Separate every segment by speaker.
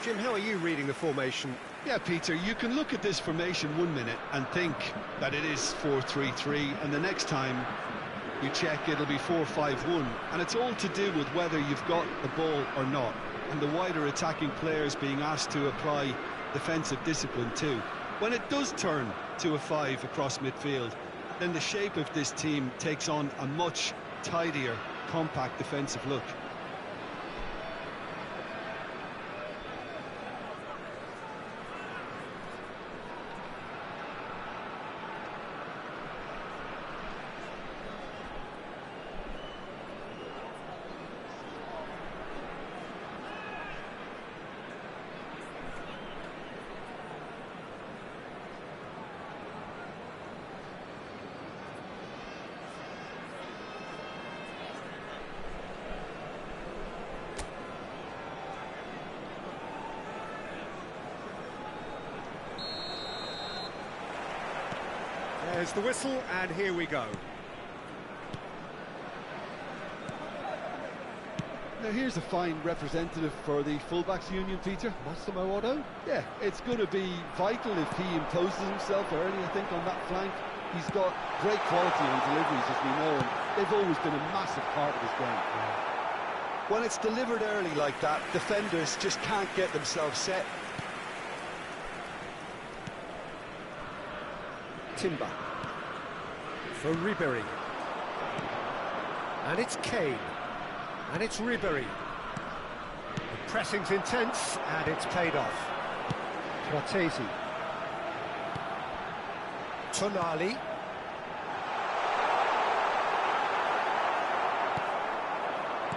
Speaker 1: Jim, how are you reading the formation?
Speaker 2: Yeah, Peter, you can look at this formation 1 minute and think that it is 4-3-3, and the next time you check it'll be 4-5-1, and it's all to do with whether you've got the ball or not, and the wider attacking players being asked to apply defensive discipline too. When it does turn to a 5 across midfield, then the shape of this team takes on a much tidier, compact defensive look.
Speaker 1: There's the whistle, and here we go.
Speaker 2: Now here's a fine representative for the fullbacks union, Peter.
Speaker 1: Massimo Otto?
Speaker 2: Yeah, it's going to be vital if he imposes himself early, I think, on that flank. He's got great quality on deliveries, as we know, and they've always been a massive part of his game. When it's delivered early like that, defenders just can't get themselves set.
Speaker 1: Timber for Ribery, and it's Kane, and it's Ribery. The pressing's intense, and it's paid off. Fratesi, Tonali,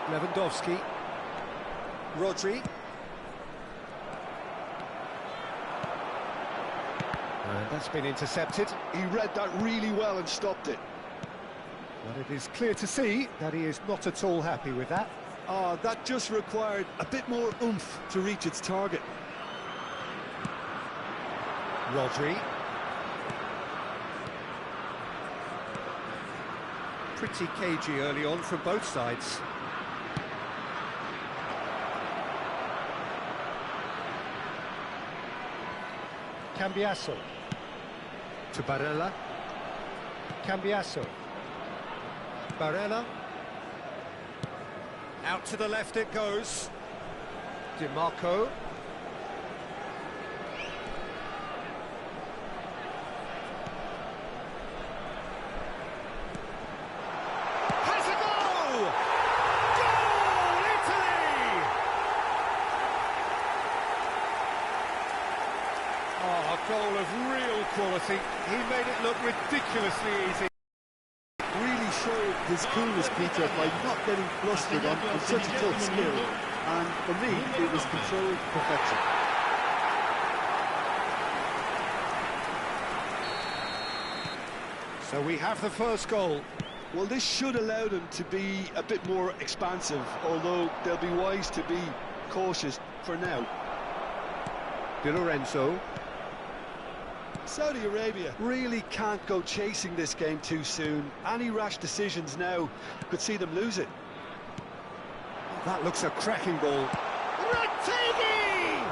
Speaker 1: Lewandowski, Rodri. And that's been intercepted.
Speaker 2: He read that really well and stopped it.
Speaker 1: But it is clear to see that he is not at all happy with that.
Speaker 2: That just required a bit more oomph to reach its target.
Speaker 1: Rodri. Pretty cagey early on from both sides. Cambiasso. To Barella. Cambiasso. Barella. Out to the left it goes. Di Marco. Has a goal! Goal, Italy! Oh, a goal of real quality. He made it look ridiculously easy.
Speaker 2: Really showed his coolness, Peter, by not getting flustered on such a tough skill. And for me, it was controlled perfection.
Speaker 1: So we have the first goal.
Speaker 2: Well, this should allow them to be a bit more expansive, although they'll be wise to be cautious for now.
Speaker 1: Di Lorenzo.
Speaker 2: Saudi Arabia really can't go chasing this game too soon. Any rash decisions now could see them lose it.
Speaker 1: That looks a cracking ball. Rattini!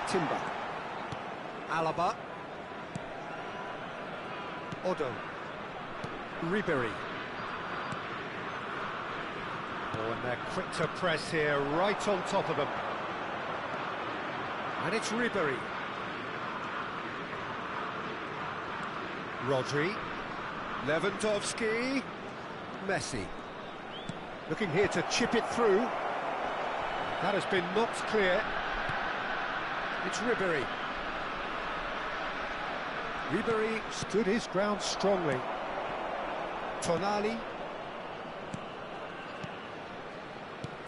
Speaker 1: Timber. Alaba. Otto. Ribery. Oh, and they're quick to press here, right on top of them. And it's Ribery. Rodri. Lewandowski. Messi. Looking here to chip it through. That has been knocked clear. It's Ribery. Ribery stood his ground strongly. Tonali.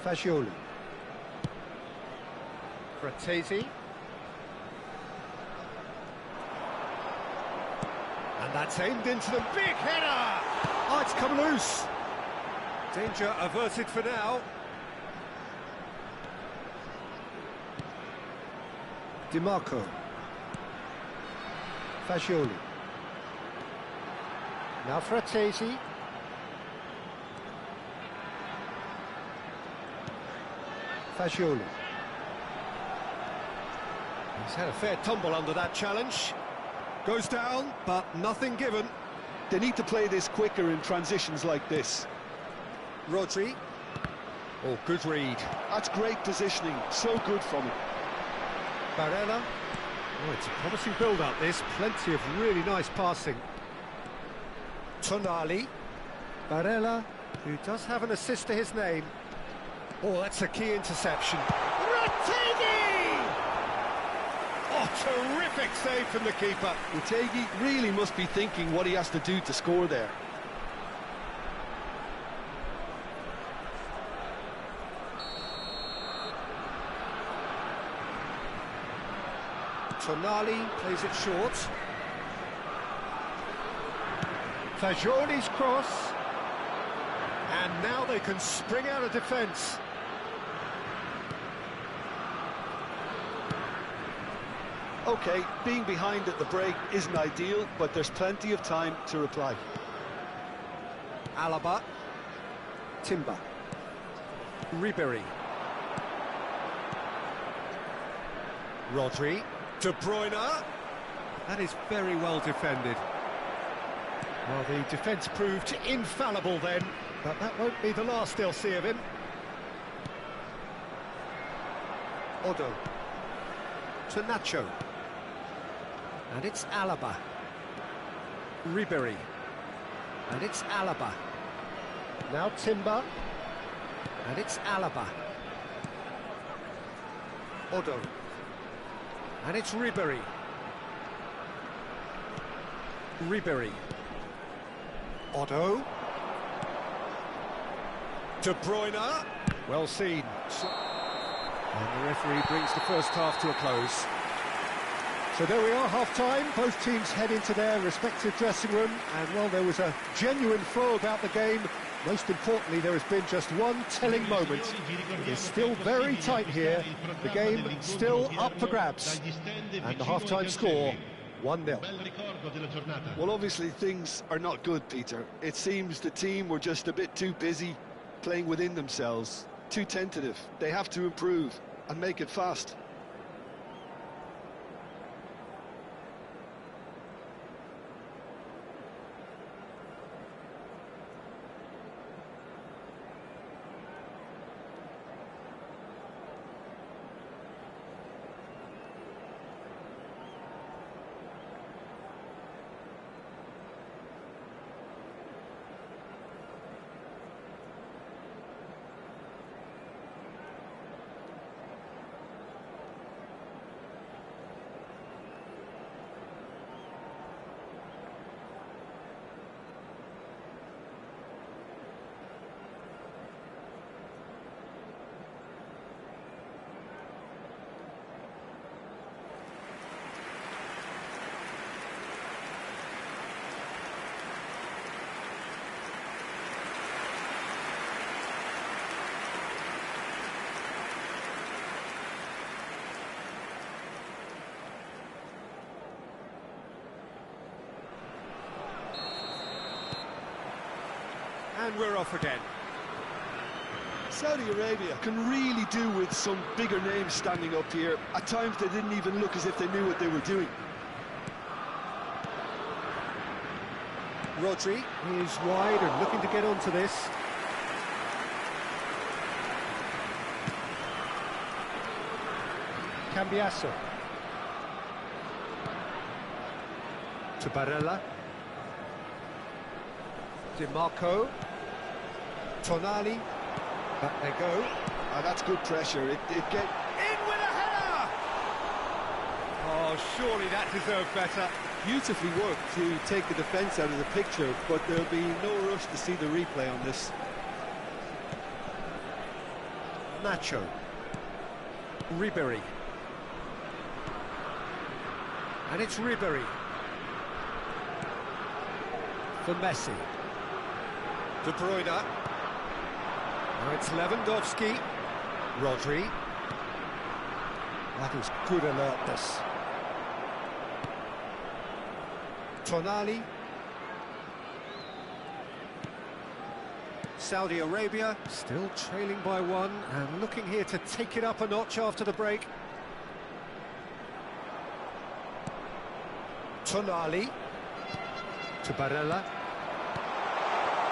Speaker 1: Fagioli. Fratesi. And that's aimed into the big header! Oh, it's come loose! Danger averted for now. Di Marco. Fagioli. Now Fratesi. Fagioli. He's had a fair tumble under that challenge. Goes down, but nothing given.
Speaker 2: They need to play this quicker in transitions like this.
Speaker 1: Rodri. Oh, good read.
Speaker 2: That's great positioning, so good from him.
Speaker 1: Barella. Oh, it's a promising build-up, this. Plenty of really nice passing. Tonali. Barella, who does have an assist to his name. Oh, that's a key interception. Retegui! Oh, terrific save from the keeper.
Speaker 2: Retegui really must be thinking what he has to do to score there.
Speaker 1: Tonali plays it short. Fagioli's cross. And now they can spring out of defence.
Speaker 2: OK, being behind at the break isn't ideal, but there's plenty of time to reply.
Speaker 1: Alaba. Timber. Ribery. Rodri. De Bruyne. That is very well defended. Well, the defence proved infallible then, but that won't be the last they'll see of him. Odo. To Nacho. And it's Alaba. Ribery. And it's Alaba. Now Timber. And it's Alaba. Odo. And it's Ribery. Ribery. Otto. De Bruyne. Well seen. And the referee brings the first half to a close. So there we are, half-time. Both teams head into their respective dressing room. And, well, there was a genuine flow about the game. Most importantly, there has been just one telling moment. It is still very tight here. The game still up for grabs. And the half-time score, 1-0.
Speaker 2: Well, obviously things are not good, Peter. It seems the team were just a bit too busy playing within themselves, too tentative. They have to improve and make it fast.
Speaker 1: And we're off again.
Speaker 2: Saudi Arabia can really do with some bigger names standing up here. At times they didn't even look as if they knew what they were doing.
Speaker 1: Rodri is wide and looking to get onto this. Cambiasso. To Barella. Di Marco. Tonali. Back they go.
Speaker 2: That's good pressure. It get
Speaker 1: In with a header! Oh, surely that deserved better.
Speaker 3: Beautifully worked to take the defence out of the picture, but there'll be no rush to see the replay on this.
Speaker 1: Nacho. Ribery. And it's Ribery. For Messi. De Bruyne. Now it's Lewandowski. Rodri. That is good alertness. Tonali. Saudi Arabia still trailing by one and looking here to take it up a notch after the break. Tonali to Barella.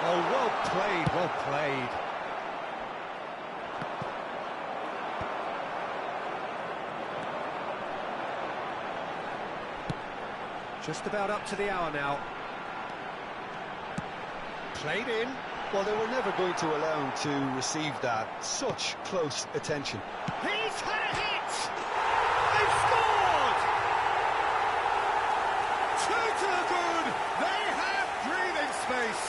Speaker 1: Oh, well played, well played. Just about up to the hour now. Played in.
Speaker 2: Well, they were never going to allow him to receive that. Such close attention.
Speaker 1: He's had a hit! They've scored! Two to the good! They have breathing space!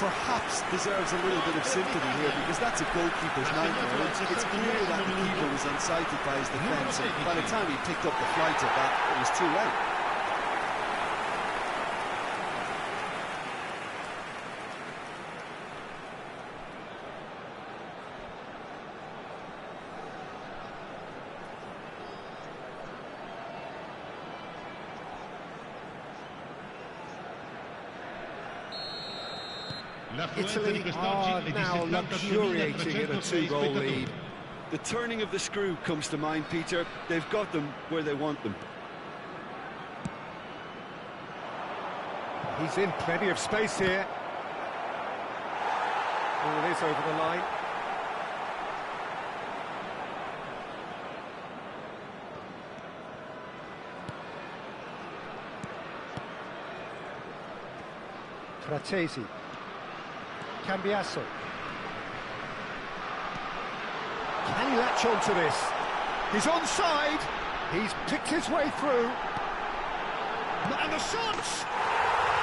Speaker 3: Perhaps deserves a little bit of sympathy here, because that's a goalkeeper's nightmare. It's clear that the keeper was unsighted by his defence, and by the time he picked up the flight of that, it was too late.
Speaker 1: Italy are now luxuriating in a two-goal lead.
Speaker 3: The turning of the screw comes to mind, Peter. They've got them where they want them.
Speaker 1: He's in plenty of space here. Ball is over the line. Fratesi. Cambiasso. Can he latch on to this? He's onside. He's picked his way through. And the shot!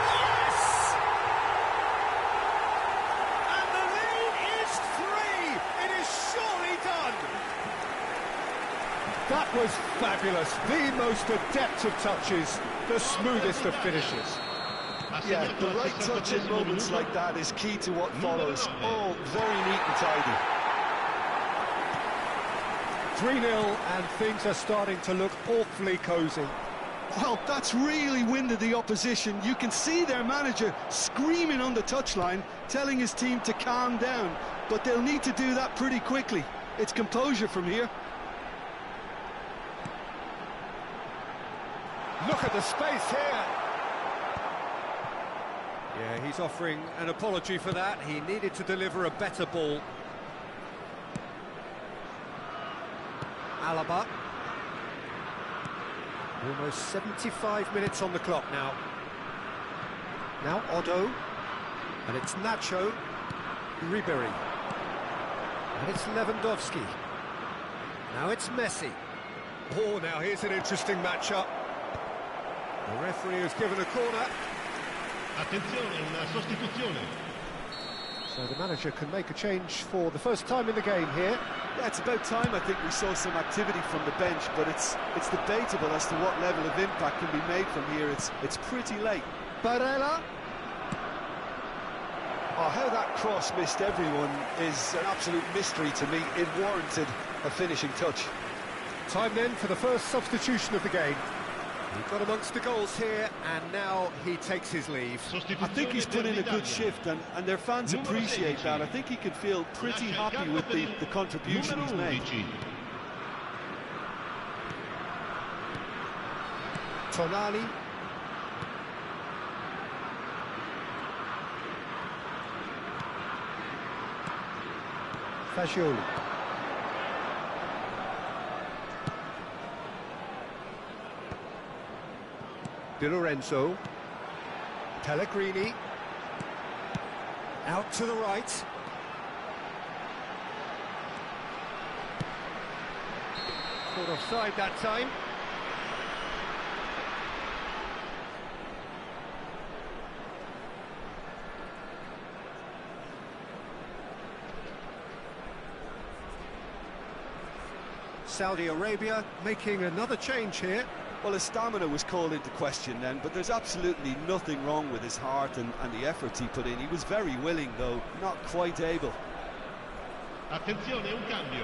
Speaker 1: Yes! And the lead is 3. It is surely done. That was fabulous. The most adept of touches, the smoothest of finishes.
Speaker 2: Yeah, the right touch in moments like that is key to what follows. Oh, very neat and tidy.
Speaker 1: 3-0, and things are starting to look awfully cosy.
Speaker 2: Well, that's really winded the opposition. You can see their manager screaming on the touchline, telling his team to calm down. But they'll need to do that pretty quickly. It's composure from here.
Speaker 1: Look at the space here. Yeah, he's offering an apology for that. He needed to deliver a better ball. Alaba. Almost 75 minutes on the clock now. Now Otto. And it's Nacho. Ribery. And it's Lewandowski. Now it's Messi. Oh, now here's an interesting matchup. The referee has given a corner.
Speaker 4: Attenzione, una sostituzione.
Speaker 1: So the manager can make a change for the first time in the game here.
Speaker 3: Yeah, it's about time I think we saw some activity from the bench, but it's debatable as to what level of impact can be made from here. It's pretty late.
Speaker 1: Barella.
Speaker 2: Oh, how that cross missed everyone is an absolute mystery to me. It warranted a finishing touch.
Speaker 1: Time then for the first substitution of the game. He got amongst the goals here, and now he takes his leave.
Speaker 3: I think he's put in a good shift, and their fans appreciate that. I think he can feel pretty happy with the contribution he's made.
Speaker 1: Tonali. Fagioli. Di Lorenzo. Pellegrini. Out to the right. Caught offside that time. Saudi Arabia making another change here.
Speaker 3: Well, his stamina was called into question then, but there's absolutely nothing wrong with his heart and the efforts he put in. He was very willing, though, not quite able.
Speaker 4: Attenzione, un cambio.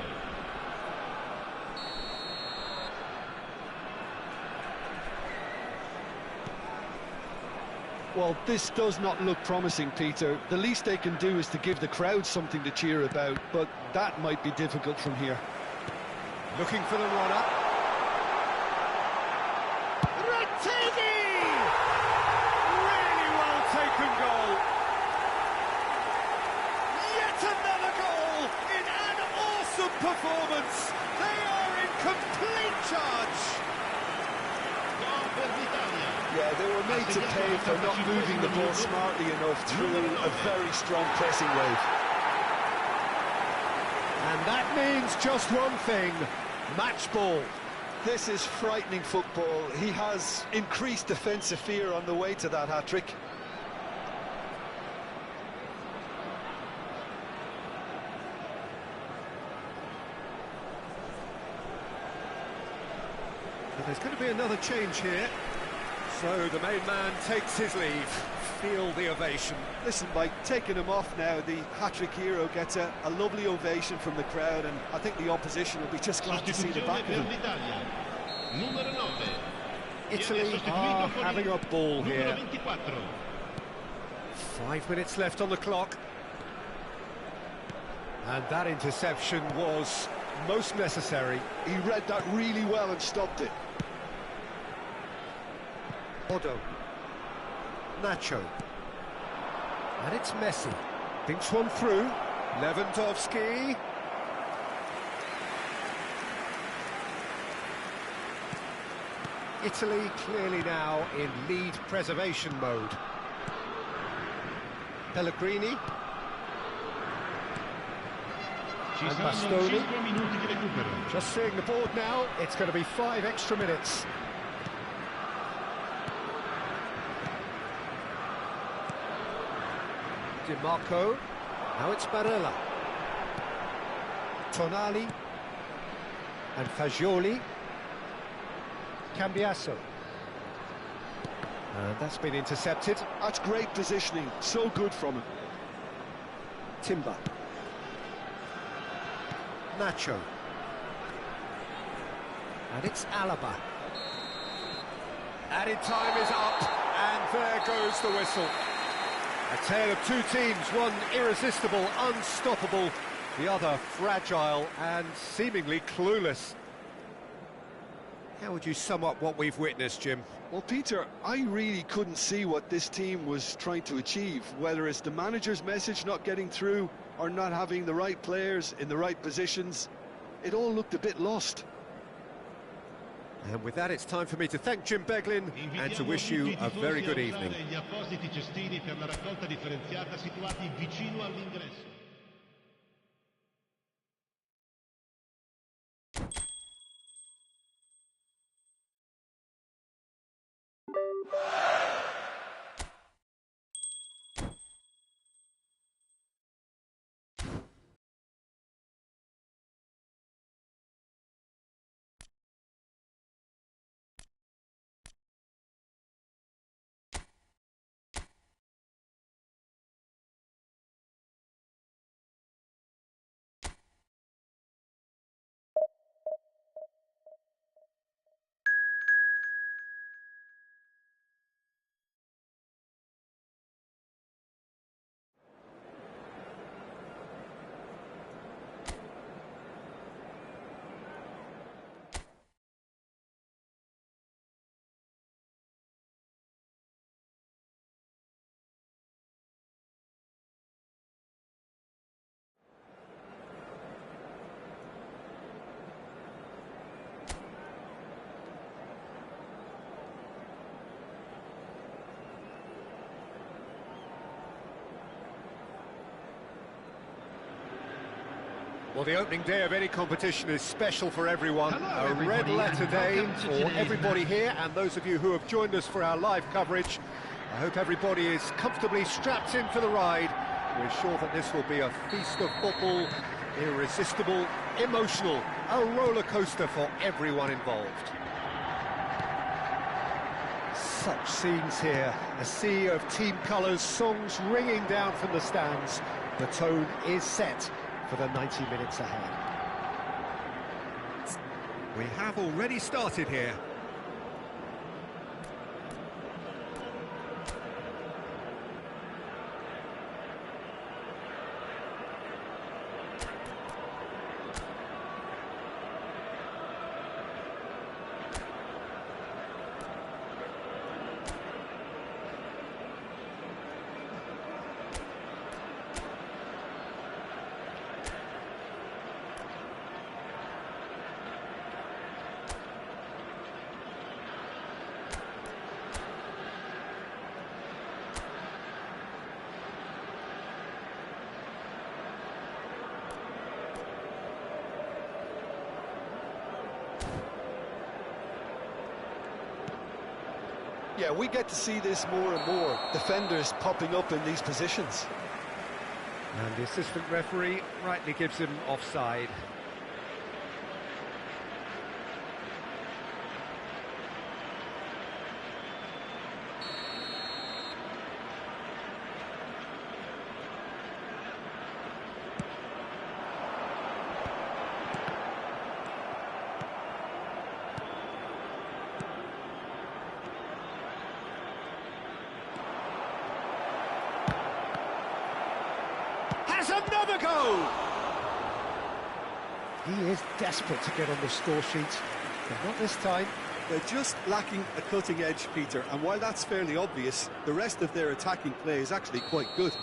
Speaker 2: Well, this does not look promising, Peter. The least they can do is to give the crowd something to cheer about, but that might be difficult from here.
Speaker 1: Looking for the runner. Rattini! Really well taken goal. Yet another goal in an awesome performance. They are in complete charge.
Speaker 3: Yeah, they were made to pay for not moving the ball smartly enough through a very strong pressing wave.
Speaker 1: And that means just one thing, match ball.
Speaker 3: This is frightening football. He has increased defensive fear on the way to that hat-trick.
Speaker 1: But there's going to be another change here. So the main man takes his leave. Feel the ovation.
Speaker 3: Listen, by taking him off now, the hat-trick hero gets a lovely ovation from the crowd, and I think the opposition will be just glad to see the back of him.
Speaker 1: Italy are having a ball here. 5 minutes left on the clock. And that interception was most necessary.
Speaker 3: He read that really well and stopped it.
Speaker 1: Odo. Nacho. And it's Messi. Thinks one through. Lewandowski. Italy clearly now in lead preservation mode. Pellegrini. And Bastoni. Just seeing the board now, it's going to be 5 extra minutes. Di Marco, now it's Barella. Tonali and Fagioli. Cambiasso. And that's been intercepted.
Speaker 3: That's great positioning, so good from him.
Speaker 1: Timber. Nacho. And it's Alaba. Added time is up, and there goes the whistle. A tale of two teams, one irresistible, unstoppable, the other fragile and seemingly clueless. How would you sum up what we've witnessed, Jim?
Speaker 2: Well, Peter, I really couldn't see what this team was trying to achieve, whether it's the manager's message not getting through or not having the right players in the right positions. It all looked a bit lost.
Speaker 1: And with that, it's time for me to thank Jim Beglin and to wish you a very good evening. Well, the opening day of any competition is special for everyone.
Speaker 4: Hello,
Speaker 1: a red letter day
Speaker 4: Welcome to
Speaker 1: for
Speaker 4: today's
Speaker 1: everybody
Speaker 4: match.
Speaker 1: here, and those of you who have joined us for our live coverage. I hope everybody is comfortably strapped in for the ride. We're sure that this will be a feast of football, irresistible, emotional, a roller coaster for everyone involved. Such scenes here, a sea of team colours, songs ringing down from the stands. The tone is set for the 90 minutes ahead. We have already started here.
Speaker 2: Yeah, we get to see this more and more. Defenders popping up in these positions.
Speaker 1: And the assistant referee rightly gives him offside. Has another goal! He is desperate to get on the score sheet, but not this time.
Speaker 3: They're just lacking a cutting edge, Peter, and while that's fairly obvious, the rest of their attacking play is actually quite good.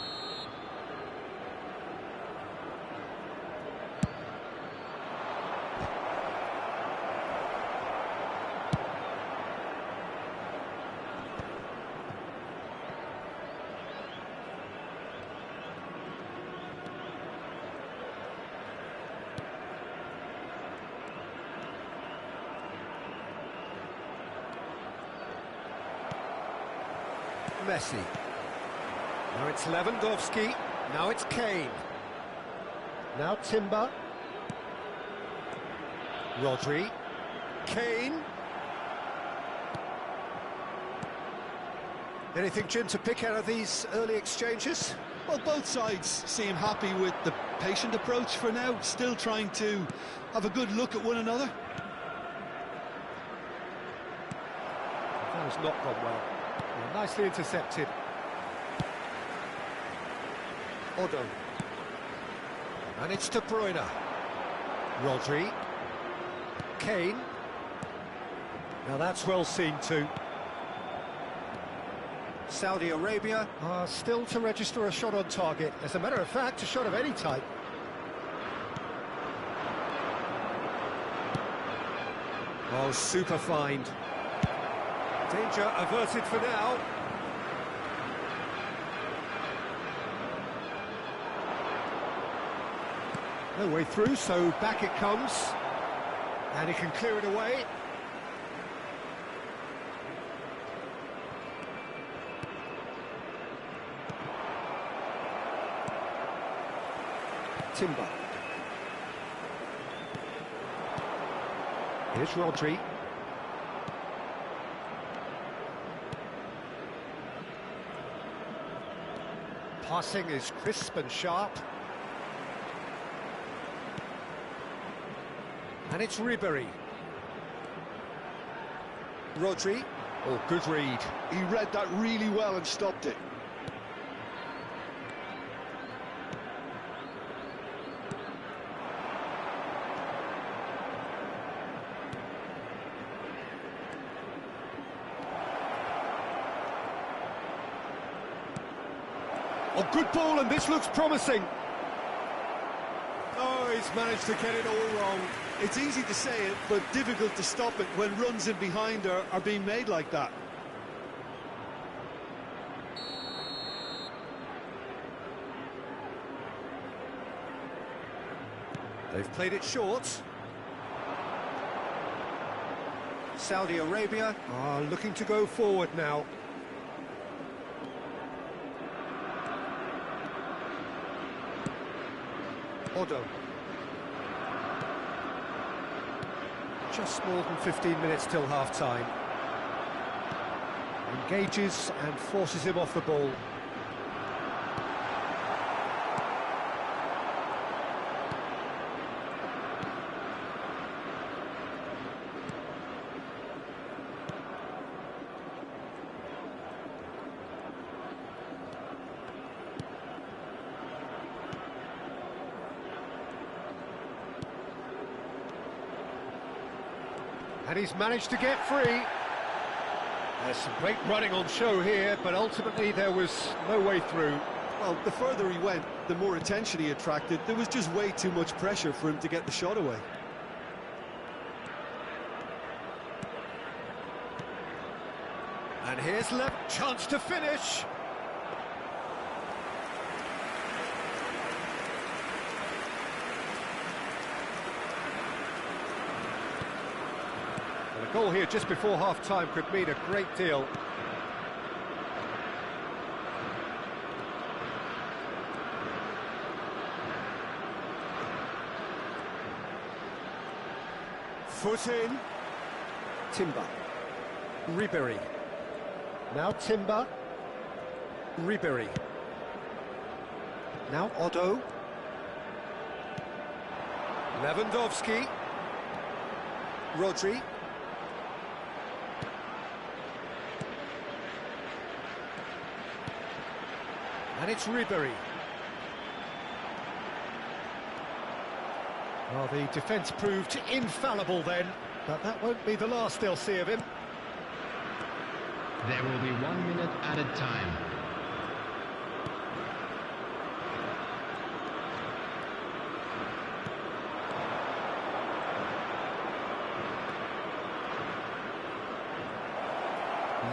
Speaker 1: Messi. Now it's Lewandowski. Now it's Kane. Now Timber. Rodri. Kane. Anything, Jim, to pick out of these early exchanges?
Speaker 2: Well, both sides seem happy with the patient approach for now, still trying to have a good look at one another.
Speaker 1: That has not gone well. Well, nicely intercepted. Odo. And it's De Bruyne. Rodri. Kane. Now that's well seen too. Saudi Arabia are still to register a shot on target. As a matter of fact, a shot of any type. Oh, super find. Danger averted for now. No way through, so back it comes. And he can clear it away. Timber. Here's Rodri. Passing is crisp and sharp. And it's Ribery. Rodri. Oh, good read.
Speaker 2: He read that really well and stopped it.
Speaker 1: Oh, good ball, and this looks promising. Oh, he's managed to get it all wrong.
Speaker 3: It's easy to say it, but difficult to stop it when runs in behind are being made like that.
Speaker 1: They've played it short. Saudi Arabia are looking to go forward now. Odo. Just more than 15 minutes till half-time. Engages and forces him off the ball. And he's managed to get free. There's some great running on show here, but ultimately there was no way through.
Speaker 3: Well, the further he went, the more attention he attracted. There was just way too much pressure for him to get the shot away.
Speaker 1: And here's chance to finish. Goal here just before half-time could mean a great deal. Foot in. Timber. Ribery. Now Timber. Ribery. Now Otto. Lewandowski. Rodri. And it's Ribery. Well, the defence proved infallible then, but that won't be the last they'll see of him.
Speaker 5: There will be 1 minute added time.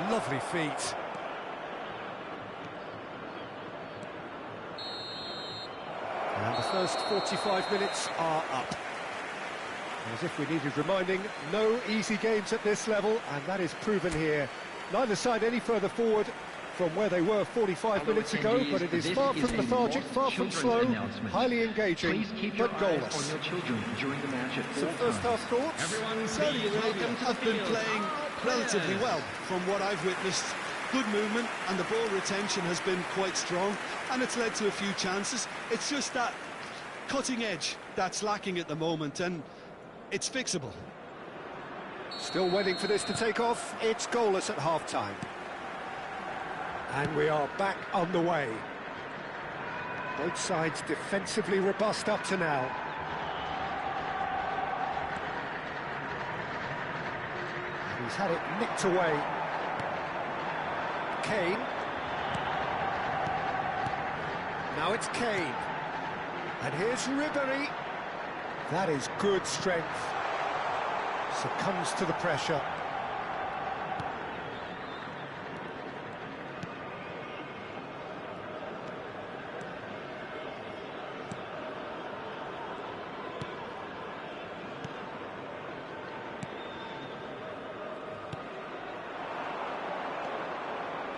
Speaker 1: Lovely feet. And the first 45 minutes are up. As if we needed reminding, no easy games at this level, and that is proven here. Neither side any further forward from where they were 45 minutes ago, but it is far from lethargic, far from slow, highly engaging, but goalless. Some first half thoughts?
Speaker 2: Saudi Arabia have been playing relatively well from what I've witnessed. Good movement, and the ball retention has been quite strong, and it's led to a few chances. It's just that cutting edge that's lacking at the moment, and it's fixable.
Speaker 1: Still waiting for this to take off. It's goalless at half-time. And we are back on the way. Both sides defensively robust up to now. And he's had it nicked away. Kane. Now it's Kane. And here's Ribery. That is good strength. Succumbs to the pressure.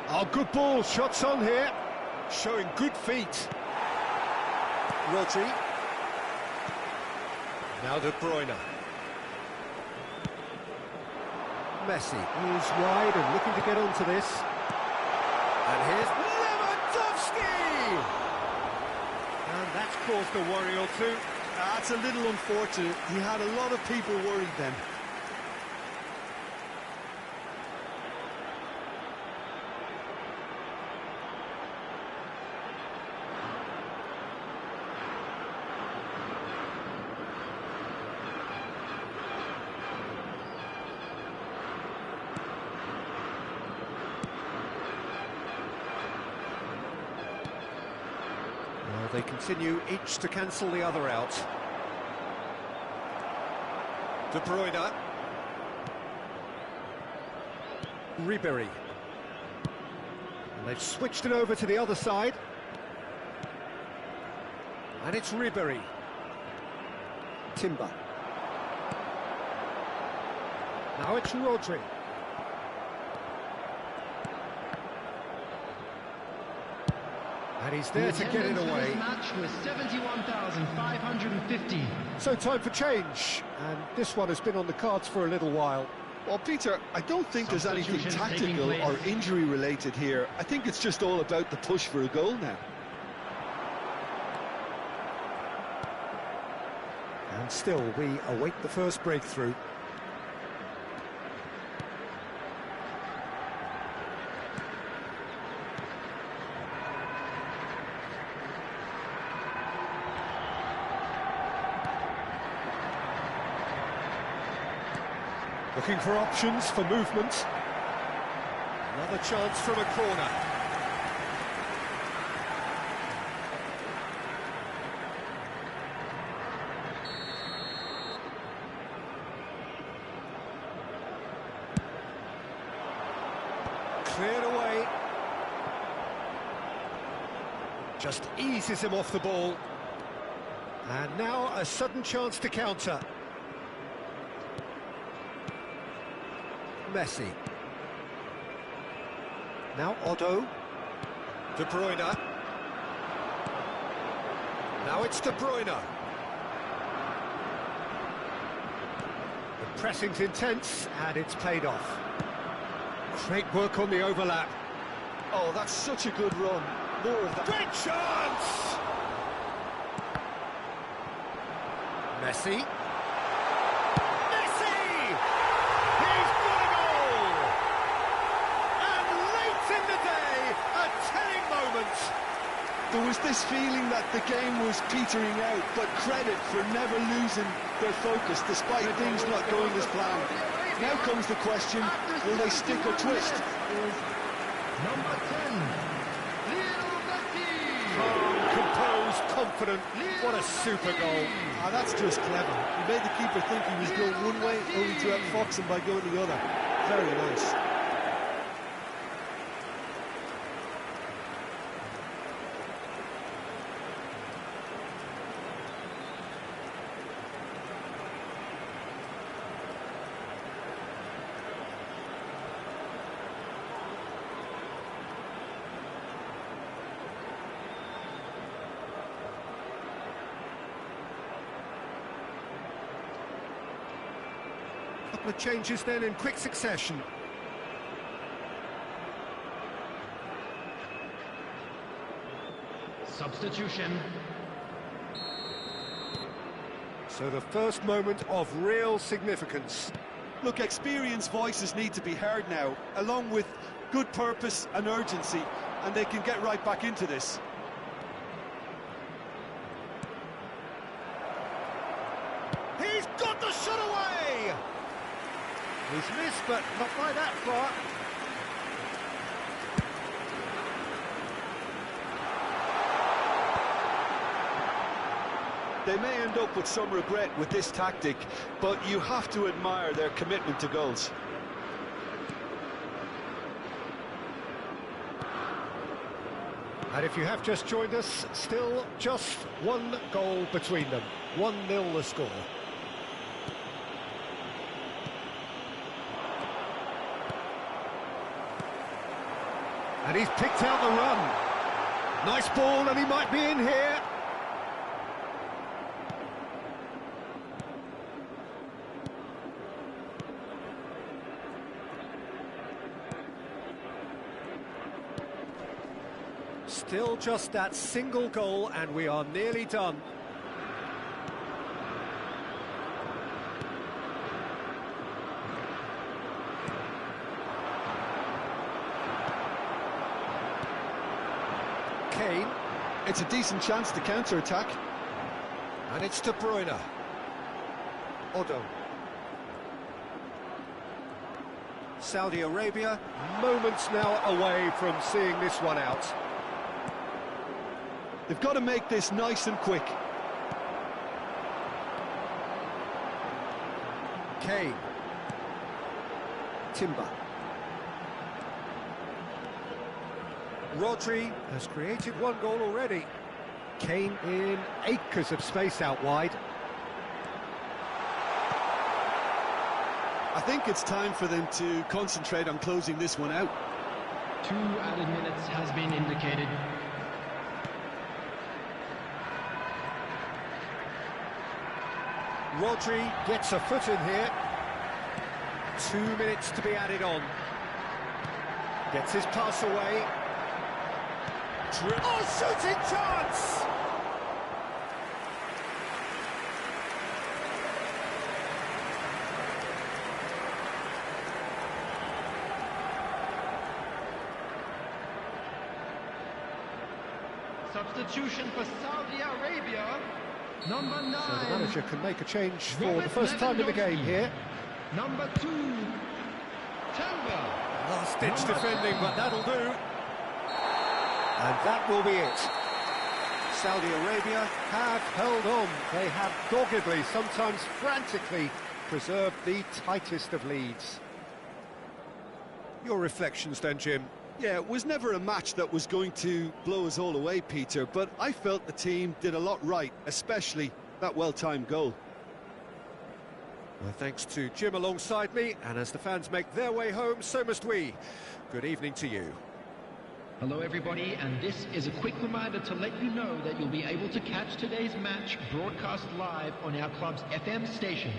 Speaker 1: Oh, good ball, shots on here, showing good feet. Rodri. Now De Bruyne. Messi moves wide and looking to get onto this. And here's Lewandowski! And that's caused a worry or two.
Speaker 2: That's a little unfortunate. He had a lot of people worried then.
Speaker 1: They continue each to cancel the other out. De Bruyne. Ribery. And they've switched it over to the other side. And it's Ribery. Timber. Now it's Rodri. And he's there to get it away.
Speaker 5: Match was 71,550.
Speaker 1: So time for change, and this one has been on the cards for a little while.
Speaker 2: Well, Peter, I don't think there's anything tactical or injury related here. I think it's just all about the push for a goal now.
Speaker 1: And still, we await the first breakthrough. Looking for options for movement. Another chance from a corner. Cleared away. Just eases him off the ball. And now a sudden chance to counter. Messi. Now Otto. De Bruyne. Now it's De Bruyne. The pressing's intense, and it's paid off. Great work on the overlap.
Speaker 3: Oh, that's such a good run. More of that.
Speaker 1: Great chance! Messi. Messi! He's got a goal! And late in the day, a telling moment.
Speaker 3: There was this feeling that the game was petering out, but credit for never losing their focus despite things not going as planned. Now comes the question, will they stick or twist?
Speaker 5: Number 10,
Speaker 1: Calm, composed, confident. What a super goal.
Speaker 3: Ah, that's just clever. He made the keeper think he was going one way, only to outfox him by going the other. Very nice.
Speaker 1: Couple of changes then in quick succession.
Speaker 5: substitution.
Speaker 1: So the first moment of real significance.
Speaker 3: Look, experienced voices need to be heard now, along with good purpose and urgency, and they can get right back into this.
Speaker 1: He's got the shot away! He's missed, but not by that far.
Speaker 3: They may end up with some regret with this tactic, but you have to admire their commitment to goals.
Speaker 1: And if you have just joined us, still just one goal between them. 1-0 the score. And he's picked out the run. Nice ball, and he might be in here. Still just that single goal, and we are nearly done. Kane.
Speaker 3: It's a decent chance to counter-attack.
Speaker 1: And it's De Bruyne. Odo. Saudi Arabia, moments now away from seeing this one out.
Speaker 3: They've got to make this nice and quick.
Speaker 1: Kane. Timber. Rodri has created one goal already. Kane in acres of space out wide.
Speaker 3: I think it's time for them to concentrate on closing this one out.
Speaker 5: 2 added minutes has been indicated.
Speaker 1: Rodri gets a foot in here. 2 minutes to be added on. Gets his pass away. Oh, shooting chance!
Speaker 5: Substitution for Saudi Arabia. Number 9.
Speaker 1: So the manager can make a change for the first time in the game here.
Speaker 5: Number 2. Timber.
Speaker 1: Last-ditch defending, but that'll do. And that will be it. Saudi Arabia have held on. They have doggedly, sometimes frantically, preserved the tightest of leads. Your reflections then, Jim?
Speaker 3: Yeah, it was never a match that was going to blow us all away, Peter, but I felt the team did a lot right, especially that well-timed goal.
Speaker 1: Well, thanks to Jim alongside me, and as the fans make their way home, so must we. Good evening to you.
Speaker 5: Hello everybody, and this is a quick reminder to let you know that you'll be able to catch today's match broadcast live on our club's FM station.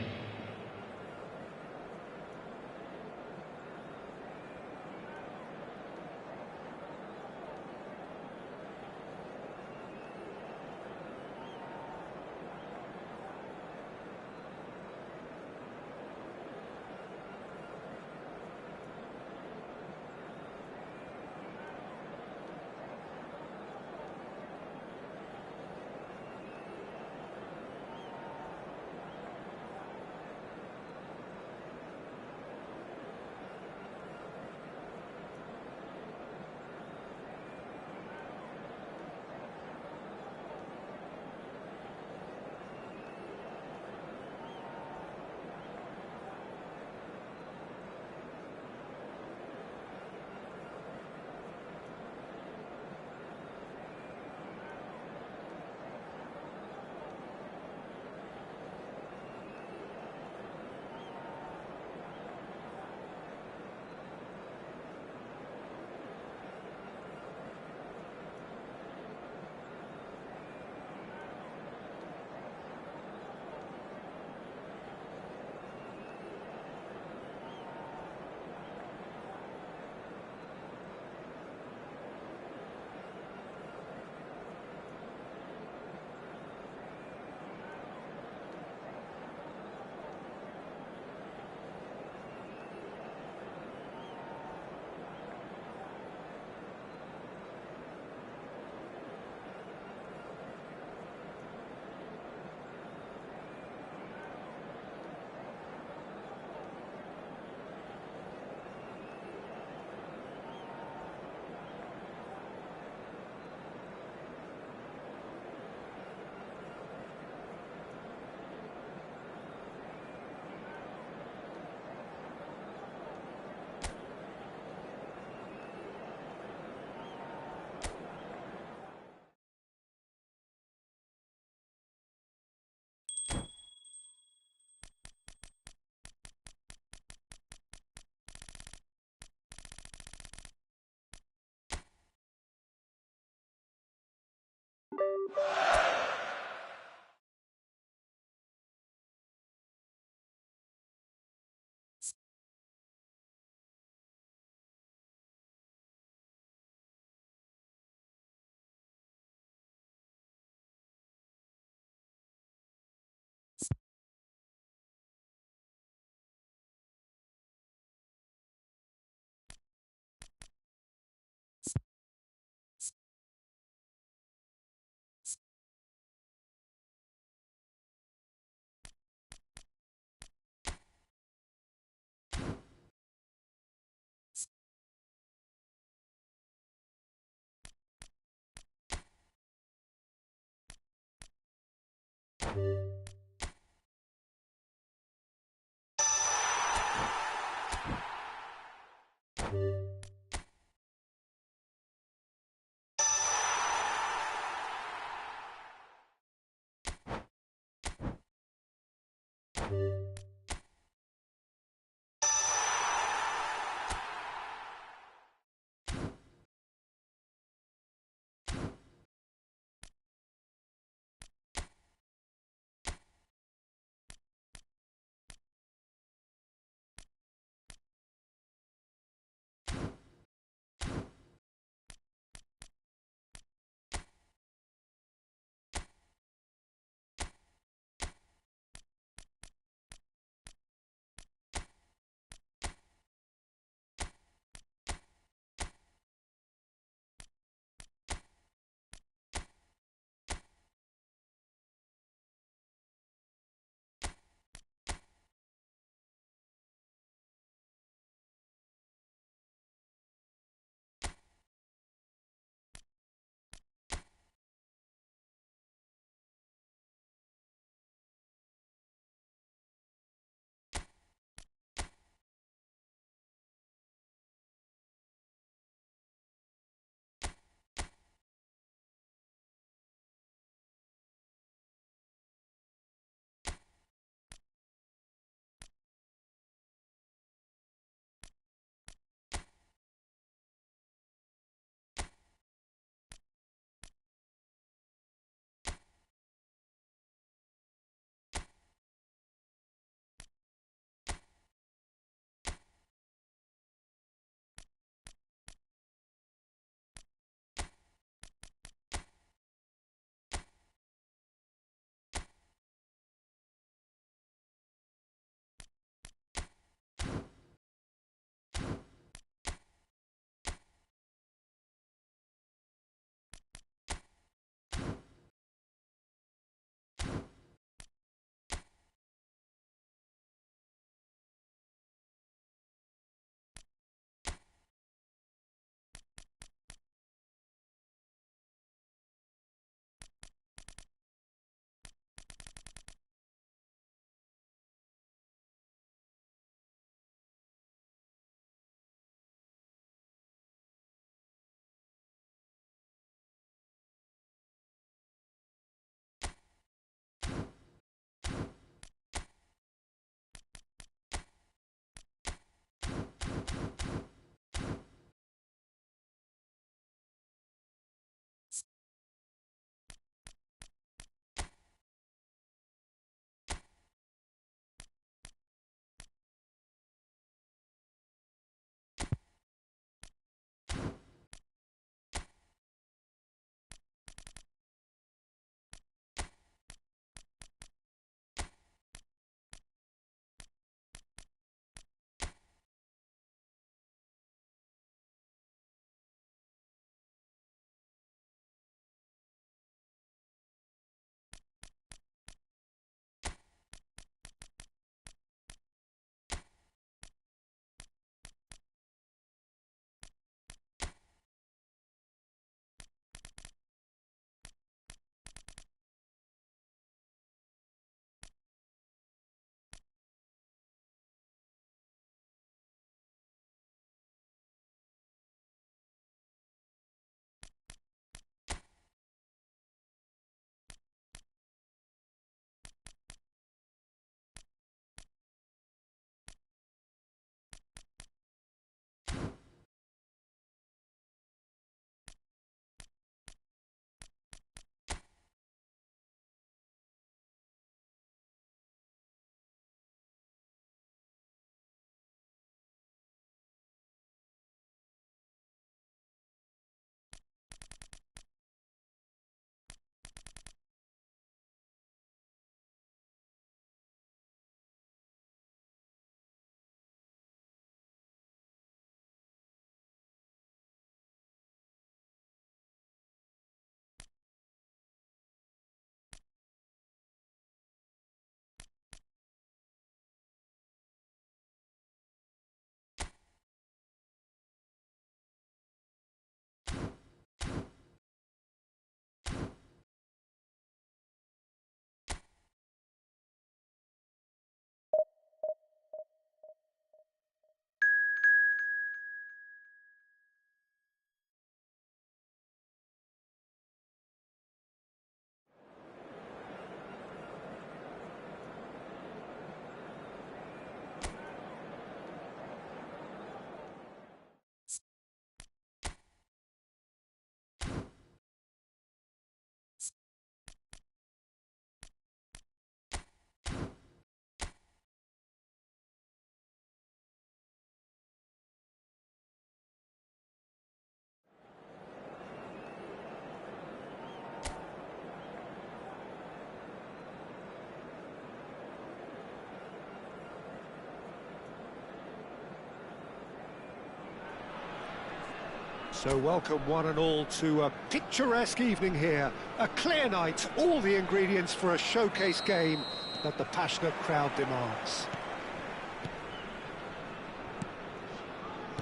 Speaker 1: So welcome one and all to a picturesque evening here. A clear night, all the ingredients for a showcase game that the passionate crowd demands.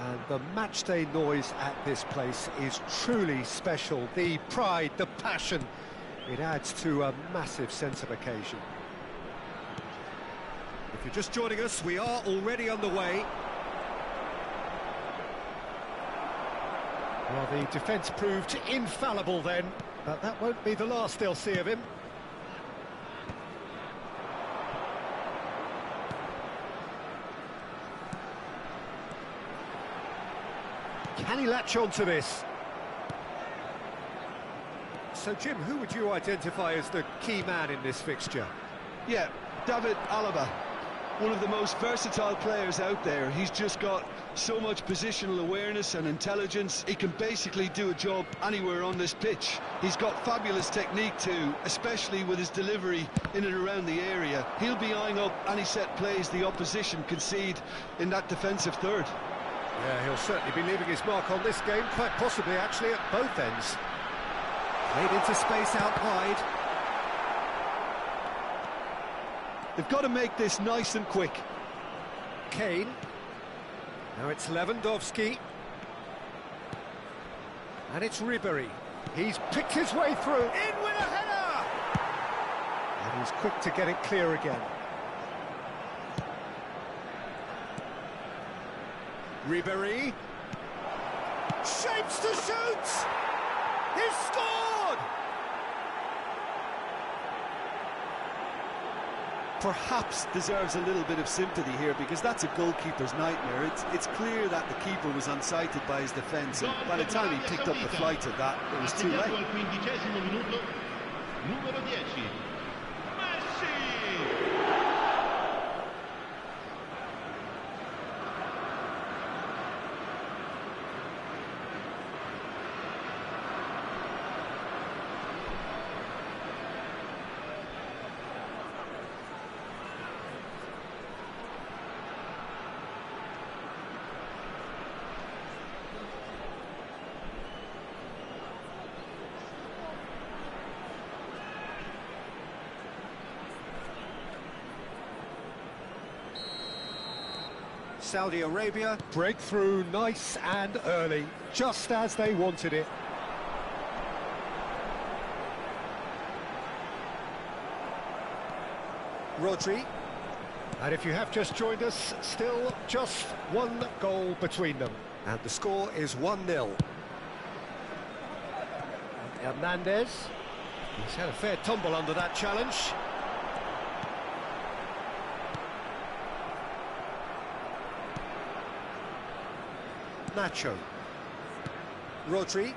Speaker 1: And the matchday noise at this place is truly special. The pride, the passion, it adds to a massive sense of occasion. If you're just joining us, we are already underway. Well, the defence proved infallible then, but that won't be the last they'll see of him. Can he latch on to this? So, Jim, who would you identify as the key man in this fixture?
Speaker 3: Yeah, David Alaba, one of the most versatile players out there. He's just got so much positional awareness and intelligence. He can basically do a job anywhere on this pitch. He's got fabulous technique too, especially with his delivery in and around the area. He'll be eyeing up any set plays the opposition concede in that defensive third.
Speaker 1: Yeah, he'll certainly be leaving his mark on this game, quite possibly actually at both ends. Played into space out wide.
Speaker 3: They've got to make this nice and quick.
Speaker 1: Kane. Now it's Lewandowski. And it's Ribery. He's picked his way through. In with a header! And he's quick to get it clear again. Ribery. Shapes to shoot! He's scored!
Speaker 3: Perhaps deserves a little bit of sympathy here, because that's a goalkeeper's nightmare. It's clear that the keeper was unsighted by his defence, and by the time he picked up the flight of that, it was too late.
Speaker 4: Al 15° minuto, numero 10, Messi!
Speaker 1: Saudi Arabia, breakthrough nice and early, just as they wanted it. Rodri, and if you have just joined us, still just one goal between them, and the score is 1-0. Hernandez, he's had a fair tumble under that challenge. Nacho. Rodri.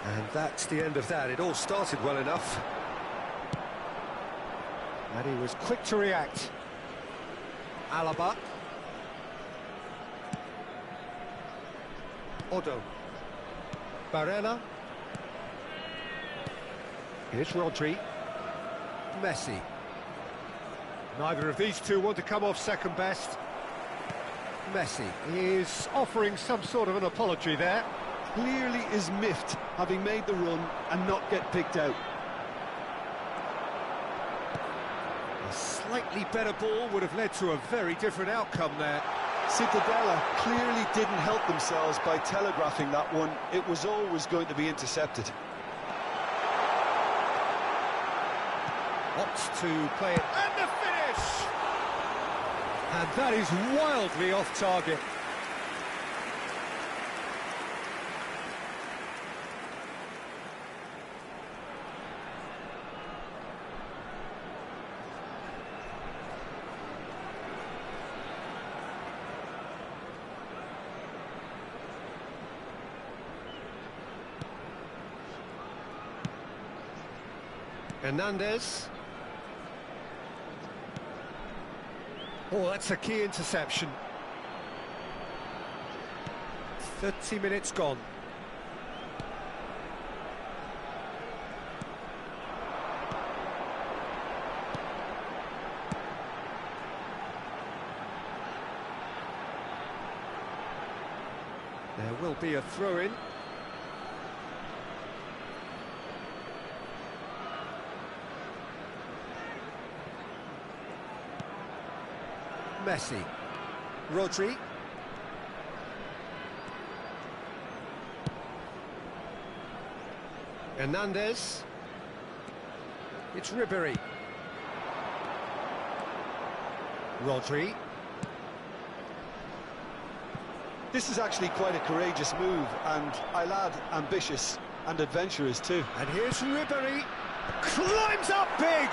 Speaker 1: And that's the end of that. It all started well enough. And he was quick to react. Alaba. Odo. Barella. Here's Rodri. Messi. Neither of these two want to come off second best. Messi is offering some sort of an apology there.
Speaker 3: Clearly is miffed, having made the run and not get picked out.
Speaker 1: A slightly better ball would have led to a very different outcome there.
Speaker 3: Citadella clearly didn't help themselves by telegraphing that one. It was always going to be intercepted.
Speaker 1: Opts to play it, and the finish! And that is wildly off target. Hernandez. Oh, that's a key interception. 30 minutes gone. There will be a throw-in. Messi. Rodri. Hernandez. It's Ribéry. Rodri.
Speaker 3: This is actually quite a courageous move, and I'll add ambitious and adventurous too.
Speaker 1: And here's Ribéry. Climbs up big!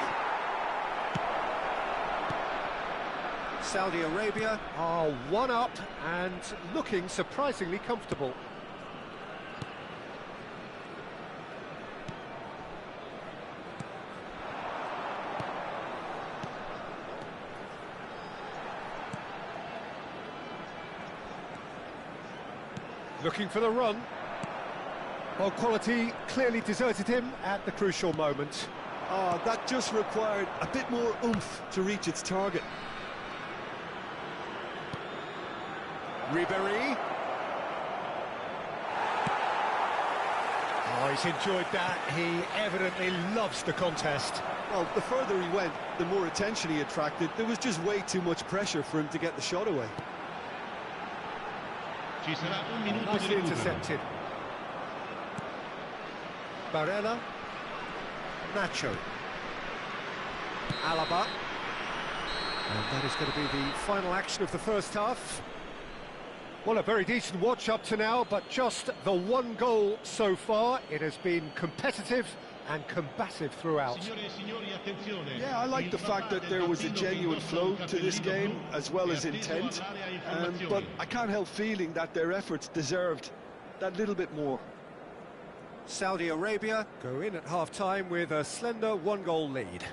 Speaker 1: Saudi Arabia are one up and looking surprisingly comfortable. Looking for the run. Well, quality clearly deserted him at the crucial moment.
Speaker 3: Oh, that just required a bit more oomph to reach its target.
Speaker 1: Ribéry. Oh, he's enjoyed that. He evidently loves the contest.
Speaker 3: Well, the further he went, the more attention he attracted. There was just way too much pressure for him to get the shot away.
Speaker 4: Ci sarà un minuto di
Speaker 1: Nicely
Speaker 4: recupero.
Speaker 1: intercepted. Barella. Nacho. Alaba. And that is going to be the final action of the first half. Well, a very decent watch up to now, but just the one goal so far. It has been competitive and combative throughout.
Speaker 4: Signore e signori, attenzione.
Speaker 3: Yeah, I like the fact that there was a genuine flow to this game, as well as intent. But I can't help feeling that their efforts deserved that little bit more.
Speaker 1: Saudi Arabia go in at half-time with a slender one-goal lead.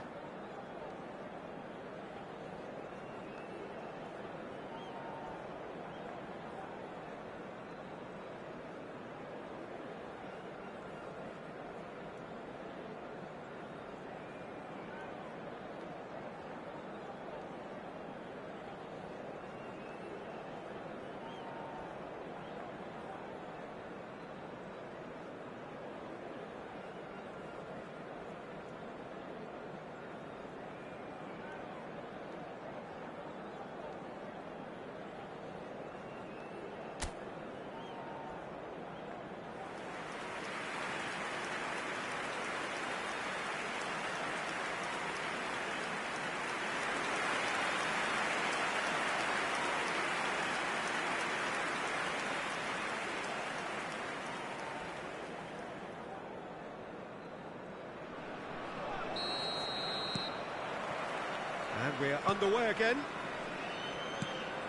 Speaker 1: And we're underway again.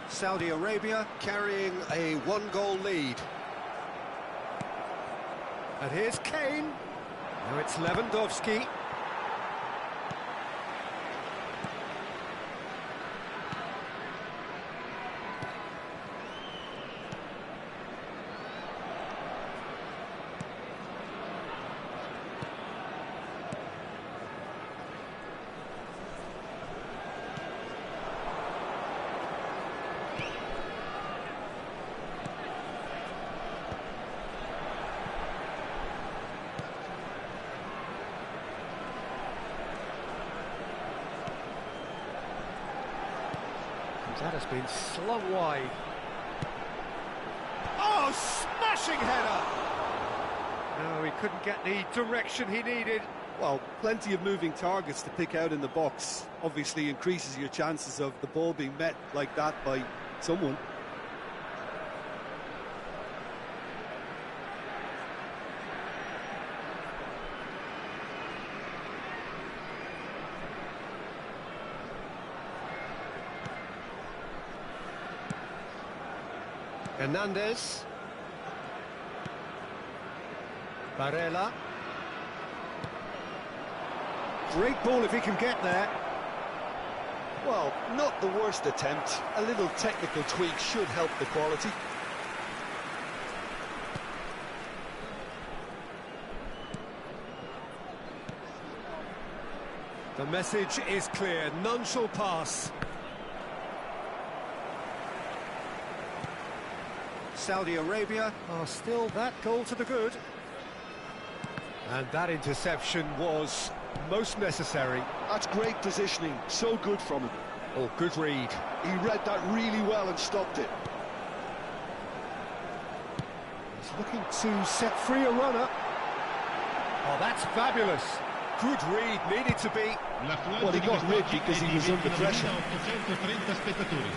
Speaker 1: Saudi Arabia carrying a one-goal lead. And here's Kane. Now it's Lewandowski. That has been slung wide. Oh, smashing header! No, he couldn't get the direction he needed.
Speaker 3: Well, plenty of moving targets to pick out in the box. Obviously increases your chances of the ball being met like that by someone.
Speaker 1: Hernandez. Barella. Great ball if he can get there.
Speaker 3: Well, not the worst attempt. A little technical tweak should help the quality.
Speaker 1: The message is clear, none shall pass. Saudi Arabia are still that goal to the good. And that interception was most necessary.
Speaker 3: That's great positioning, so good from him.
Speaker 1: Oh, good read.
Speaker 3: He read that really well and stopped it.
Speaker 1: He's looking to set free a runner. Oh, that's fabulous. Good read, needed to be.
Speaker 3: Well, he got rid because he was under pressure.
Speaker 4: 830 spettatori.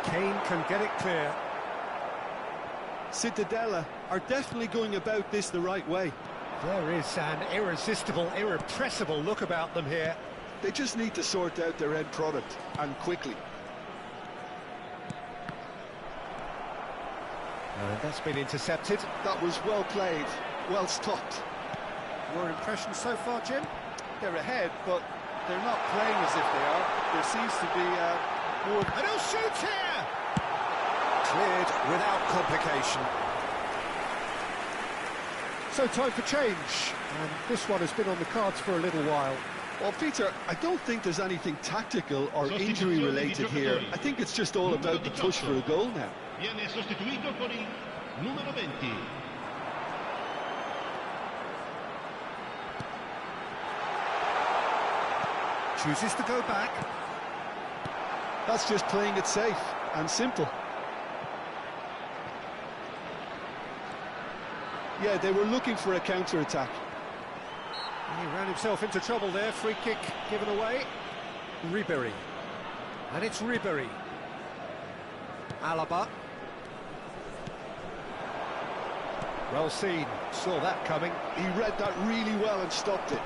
Speaker 1: Kane can get it clear.
Speaker 3: Cittadella are definitely going about this the right way.
Speaker 1: There is an irresistible, irrepressible look about them here.
Speaker 3: They just need to sort out their end product, and quickly.
Speaker 1: That's been intercepted.
Speaker 3: That was well played, well stopped.
Speaker 1: Your impression so far, Jim?
Speaker 3: They're ahead, but they're not playing as if they are. There seems to be more...
Speaker 1: And he'll shoot here! Cleared without complication. So time for change, and this one has been on the cards for a little while.
Speaker 3: Well, Peter, I don't think there's anything tactical or injury-related here. I think it's just all about the push for a goal now.
Speaker 4: Viene sostituito con il numero 20.
Speaker 1: Chooses to go back.
Speaker 3: That's just playing it safe and simple. Yeah, they were looking for a counter-attack.
Speaker 1: He ran himself into trouble there. Free kick given away. Ribery. And it's Ribery. Alaba. Well seen. Saw that coming.
Speaker 3: He read that really well and stopped it.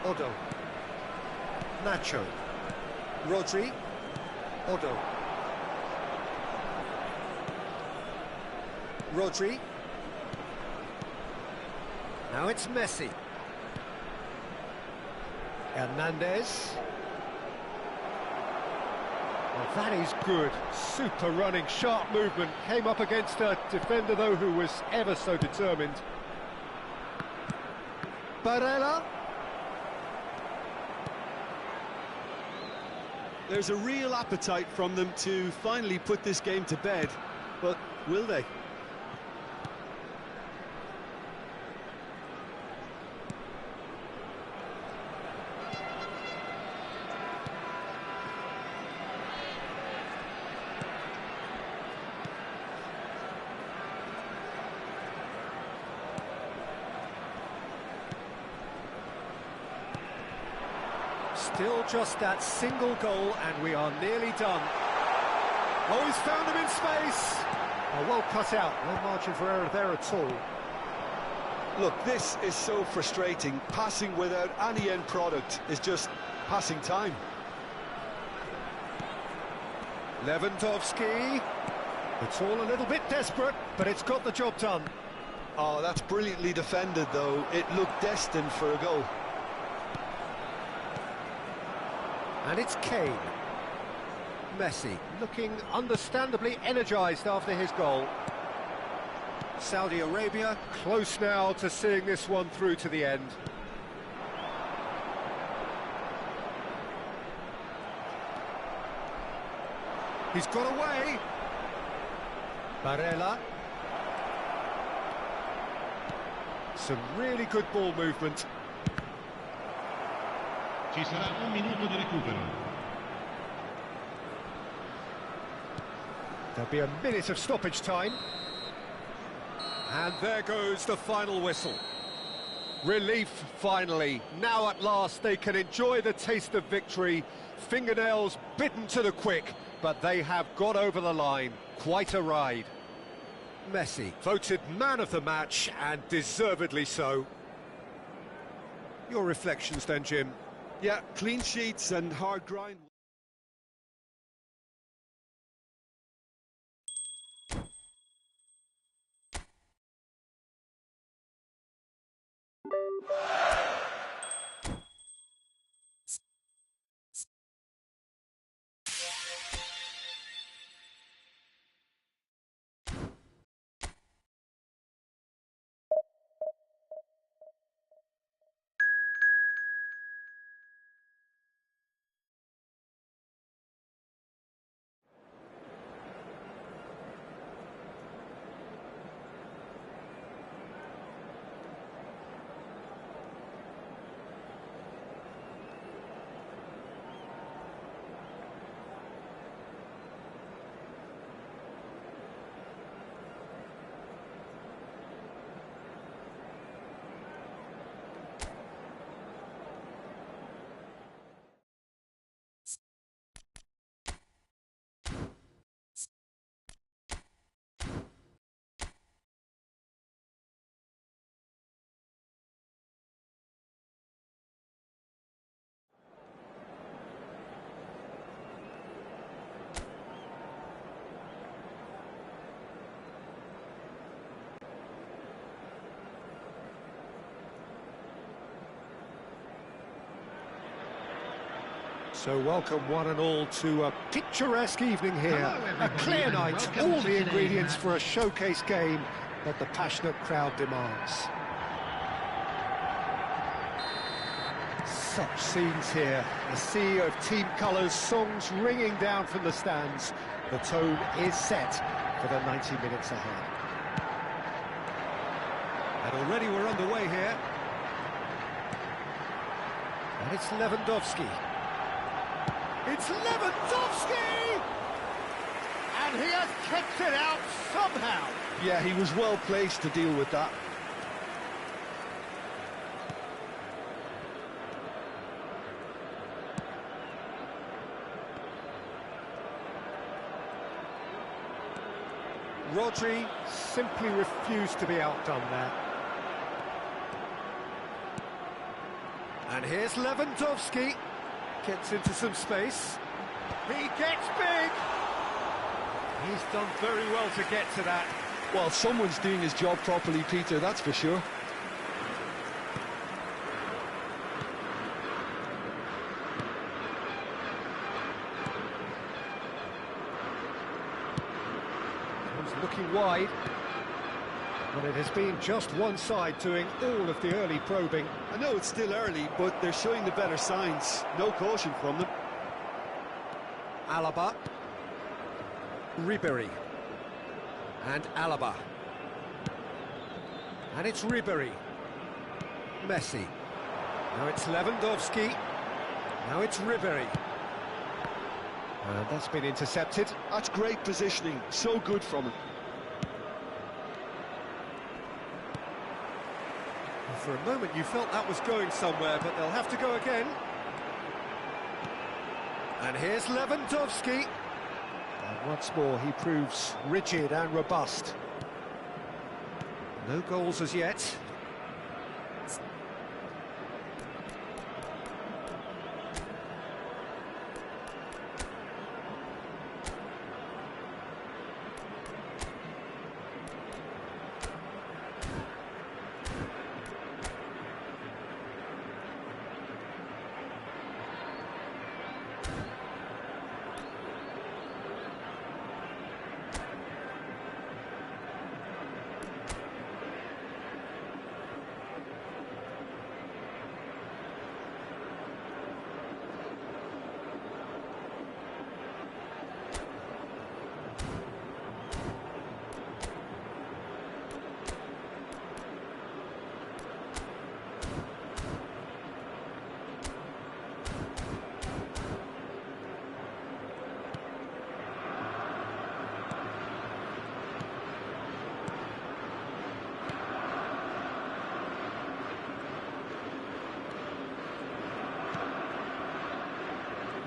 Speaker 1: Odo. Nacho. Rodri. Odo. Rodri. Now it's Messi. Hernandez. Well, that is good. Super running, sharp movement. Came up against a defender, though, who was ever so determined. Barella.
Speaker 3: There's a real appetite from them to finally put this game to bed, but will they?
Speaker 1: Still just that single goal, and we are nearly done. Oh, he's found him in space. Oh, well cut out. No margin for error there at all.
Speaker 3: Look, this is so frustrating. Passing without any end product is just passing time.
Speaker 1: Lewandowski. It's all a little bit desperate, but it's got the job done.
Speaker 3: Oh, that's brilliantly defended, though. It looked destined for a goal.
Speaker 1: And it's Kane. Messi looking understandably energised after his goal. Saudi Arabia close now to seeing this one through to the end. He's got away. Barella. Some really good ball movement.
Speaker 4: Ci sarà un minuto di recupero.
Speaker 1: There'll be a minute of stoppage time. And there goes the final whistle. Relief, finally. Now at last they can enjoy the taste of victory. Fingernails bitten to the quick, but they have got over the line. Quite a ride. Messi voted man of the match, and deservedly so. Your reflections then, Jim?
Speaker 3: Yeah, clean sheets and hard grind.
Speaker 1: So welcome one and all to a picturesque evening here.
Speaker 5: Hello,
Speaker 1: A
Speaker 5: everybody,
Speaker 1: clear
Speaker 5: and
Speaker 1: night,
Speaker 5: welcome
Speaker 1: all
Speaker 5: to
Speaker 1: the
Speaker 5: today's
Speaker 1: ingredients
Speaker 5: match.
Speaker 1: for a showcase game that the passionate crowd demands. Such scenes here, a sea of team colours, songs ringing down from the stands. The tone is set for the 90 minutes ahead. And already we're underway here. And it's Lewandowski. It's Lewandowski! And he has kept it out somehow.
Speaker 2: Yeah, he was well placed to deal with that.
Speaker 1: Rodri simply refused to be outdone there. And here's Lewandowski. Gets into some space. He gets big. He's done very well to get to that.
Speaker 2: Well, someone's doing his job properly, Peter, that's for sure.
Speaker 1: He's looking wide. But it has been just one side doing all of the early probing.
Speaker 3: I know it's still early, but they're showing the better signs. No caution from them.
Speaker 1: Alaba. Ribery. And Alaba. And it's Ribery. Messi. Now it's Lewandowski. Now it's Ribery. And that's been intercepted.
Speaker 3: That's great positioning. So good from him.
Speaker 1: For a moment you felt that was going somewhere, but they'll have to go again. And here's Lewandowski. And once more he proves rigid and robust. No goals as yet.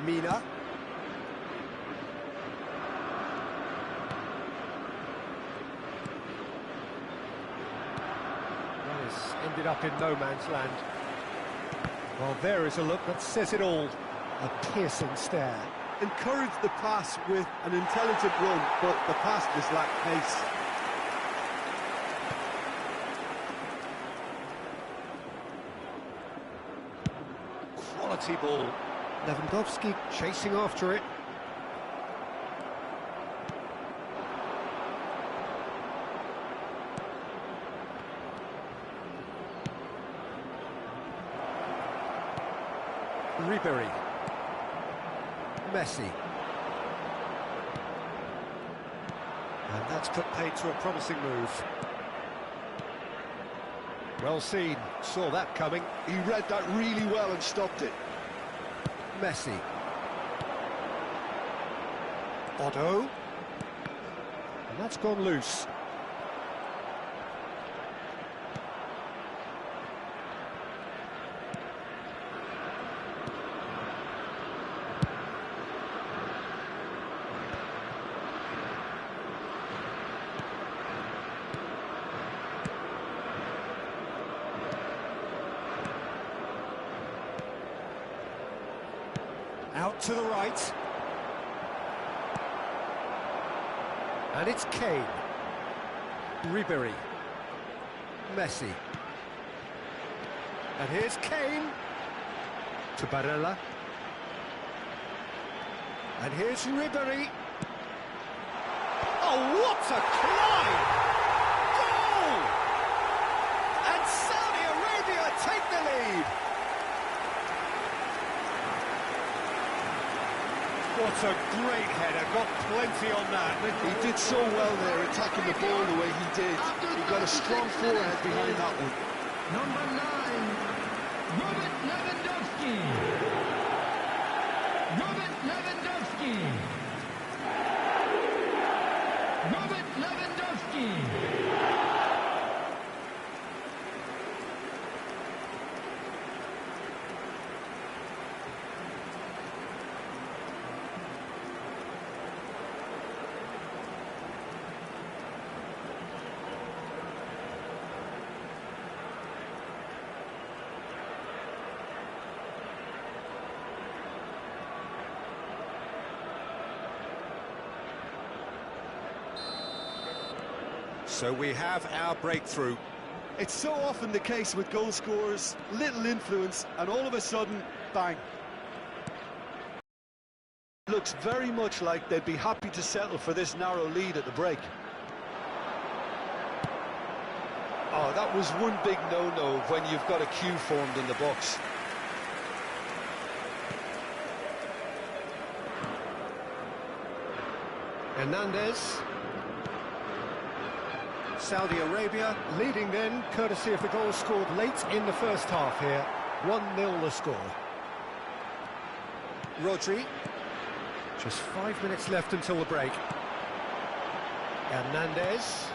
Speaker 1: Mina. This ended up in no man's land. Well, there is a look that says it all. A piercing stare.
Speaker 3: Encouraged the pass with an intelligent run, but the pass just lacked pace.
Speaker 1: Quality ball. Lewandowski chasing after it. Ribery. Messi. And that's put paid to a promising move. Well seen, saw that coming.
Speaker 3: He read that really well and stopped it.
Speaker 1: Messi. Otto. And that's gone loose. Out to the right. And it's Kane. Ribery. Messi. And here's Kane. To Barella. And here's Ribery. Oh, what a climb! Goal! And Saudi Arabia take the lead. What a great header, got plenty on that.
Speaker 3: He did so well there, attacking the ball the way he did. He got a strong forehead behind that one.
Speaker 5: Number 9, Robert Lewandowski. Robert Lewandowski. Robert Lewandowski.
Speaker 1: So we have our breakthrough.
Speaker 3: It's so often the case with goal scorers, little influence, and all of a sudden, bang. Looks very much like they'd be happy to settle for this narrow lead at the break. Oh, that was one big no-no when you've got a queue formed in the box.
Speaker 1: Hernandez. Saudi Arabia leading then, courtesy of the goal scored late in the first half here. 1-0 the score. Rodri. Just 5 minutes left until the break. Hernandez.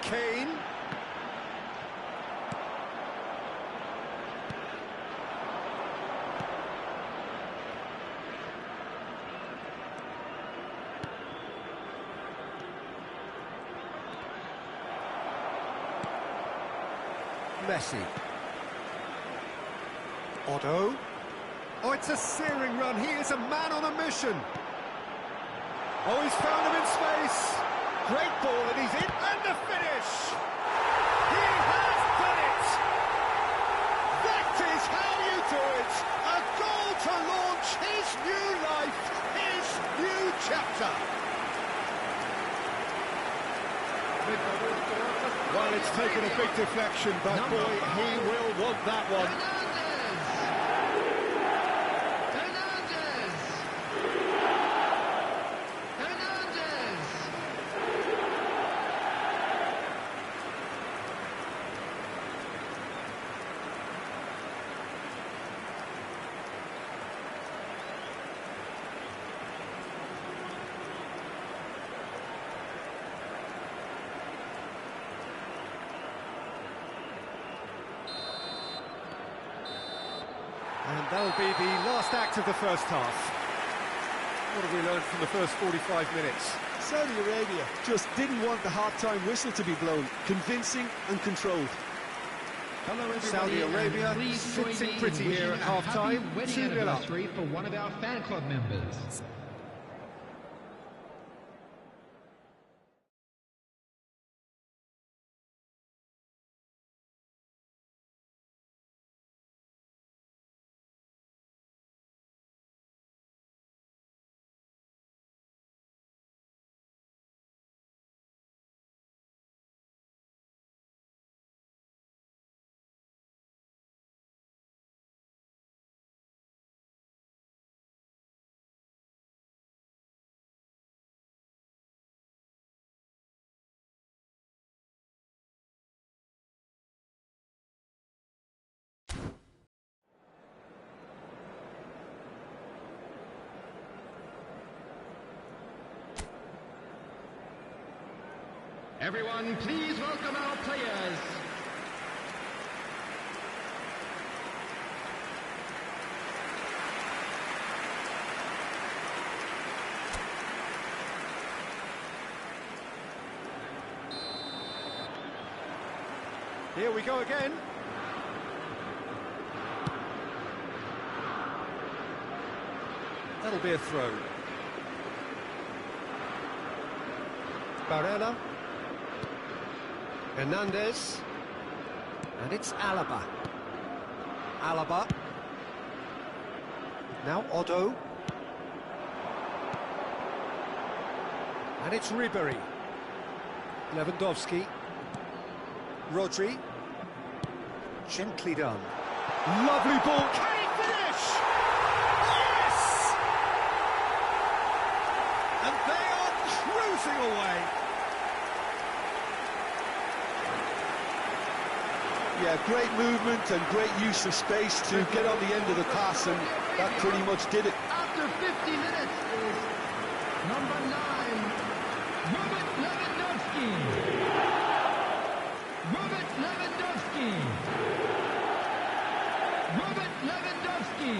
Speaker 1: Kane. Messi. Otto. Oh, it's a searing run. He is a man on a mission. Oh, he's found him in space. Great ball, and he's in. And the finish. He has done it. That is how you do it. A goal to launch his new life, his new chapter. Well, it's taken a big deflection, but boy, he will want that one. And that'll be the last act of the first half. What have we learned from the first 45 minutes?
Speaker 3: Saudi Arabia just didn't want the half-time whistle to be blown. Convincing and controlled.
Speaker 5: Hello, everybody.
Speaker 1: Saudi Arabia sitting pretty here at half-time. 2-0 up.
Speaker 5: For one of our fan club members. Everyone, please welcome our players.
Speaker 1: Here we go again. That'll be a throw. Barella. Hernandez. And it's Alaba. Alaba. Now Otto. And it's Ribery. Lewandowski. Rodri. Gently done. Lovely ball. Can he finish? Yes! And they are cruising away.
Speaker 3: Yeah, great movement and great use of space to get on the end of the pass, and that pretty much did it.
Speaker 5: After 50 minutes is number 9, Robert Lewandowski. Robert Lewandowski. Robert Lewandowski.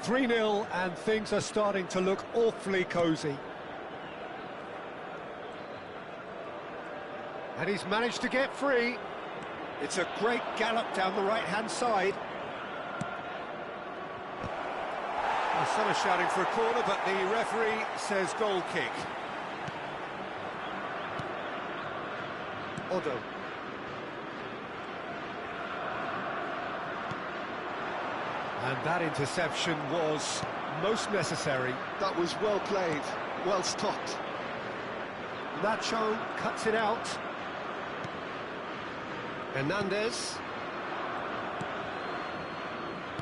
Speaker 1: 3-0, and things are starting to look awfully cosy. And he's managed to get free. It's a great gallop down the right-hand side. Well, some are shouting for a corner, but the referee says goal kick. Odo. And that interception was most necessary.
Speaker 3: That was well played, well stopped.
Speaker 1: Nacho cuts it out. Hernandez.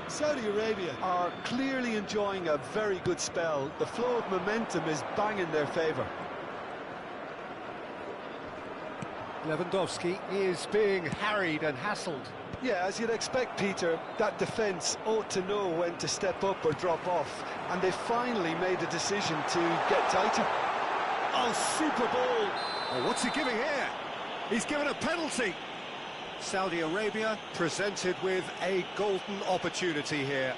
Speaker 3: Saudi Arabia are clearly enjoying a very good spell. The flow of momentum is bang in their favour.
Speaker 1: Lewandowski is being harried and hassled.
Speaker 3: Yeah, as you'd expect, Peter, that defence ought to know when to step up or drop off, and they finally made a decision to get tighter.
Speaker 1: Oh, super ball! Oh, what's he giving here? He's given a penalty. Saudi Arabia presented with a golden opportunity here.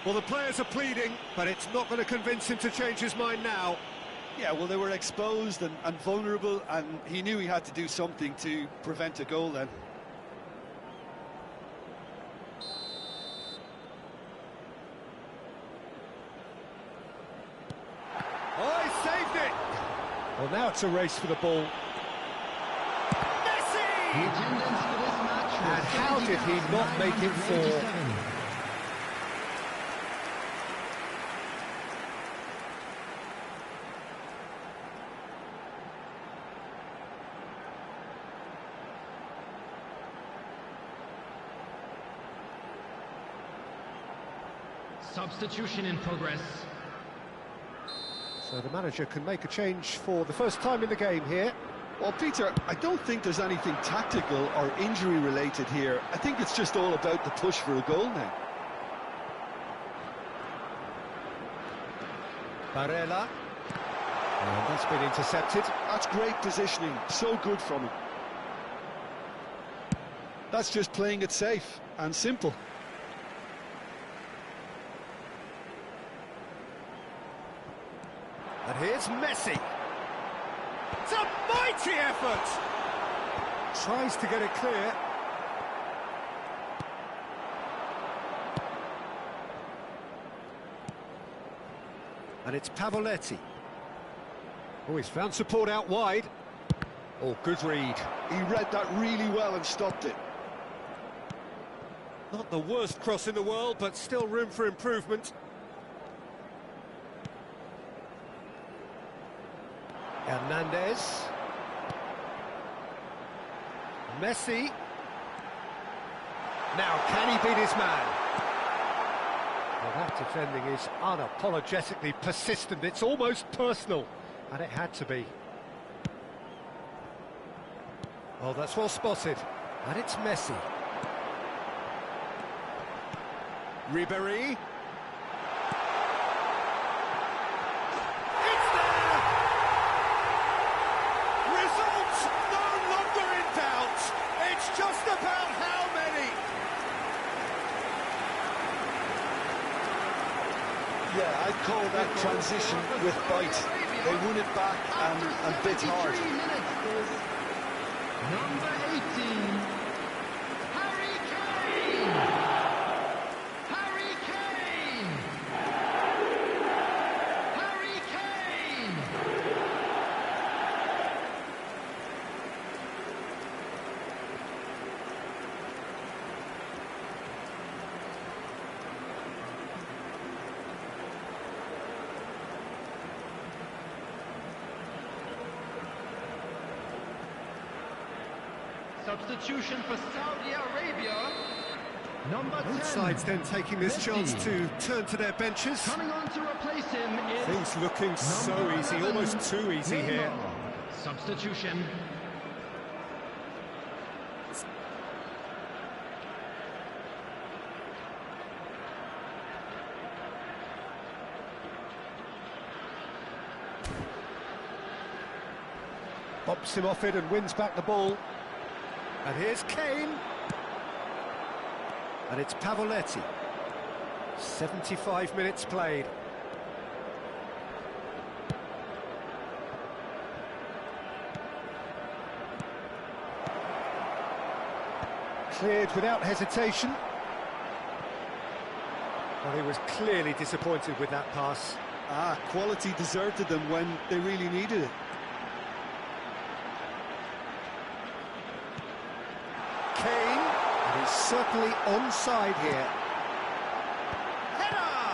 Speaker 1: Well, the players are pleading, but it's not going to convince him to change his mind now.
Speaker 3: Yeah, well, they were exposed and vulnerable, and he knew he had to do something to prevent a goal then.
Speaker 1: Oh, he saved it! Well, now it's a race for the ball. Messi!
Speaker 5: The attendance for this match was
Speaker 1: And how did he not make it 4?
Speaker 5: Substitution in progress.
Speaker 1: So the manager can make a change for the first time in the game here.
Speaker 3: Well, Peter, I don't think there's anything tactical or injury-related here. I think it's just all about the push for a goal now.
Speaker 1: Barella. And that's been intercepted.
Speaker 3: That's great positioning, so good from him. That's just playing it safe and simple.
Speaker 1: And here's Messi. It's a mighty effort! Tries to get it clear. And it's Pavoletti. Oh, he's found support out wide. Oh, good read.
Speaker 3: He read that really well and stopped it.
Speaker 1: Not the worst cross in the world, but still room for improvement. Hernandez. Messi. Now, can he beat his man? Well, that defending is unapologetically persistent. It's almost personal, and it had to be. Oh, that's well spotted. And it's Messi. Ribery. Just about how many?
Speaker 3: Yeah, I'd call that transition with bite. They won it back and bit hard.
Speaker 5: Number 18, Harry Kane! Harry Kane! Substitution for Saudi Arabia. Number 10.
Speaker 1: Both sides then taking this chance to turn to their benches.
Speaker 5: Coming on to replace him is
Speaker 1: Things looking so
Speaker 5: number
Speaker 1: easy,
Speaker 5: 11,
Speaker 1: almost too easy here.
Speaker 5: Neymar. Substitution.
Speaker 1: Bumps him off it and wins back the ball. And here's Kane. And it's Pavoletti. 75 minutes played. Cleared without hesitation. Well, he was clearly disappointed with that pass.
Speaker 3: Quality deserted them when they really needed it.
Speaker 1: Kane, and he's certainly onside here. Header!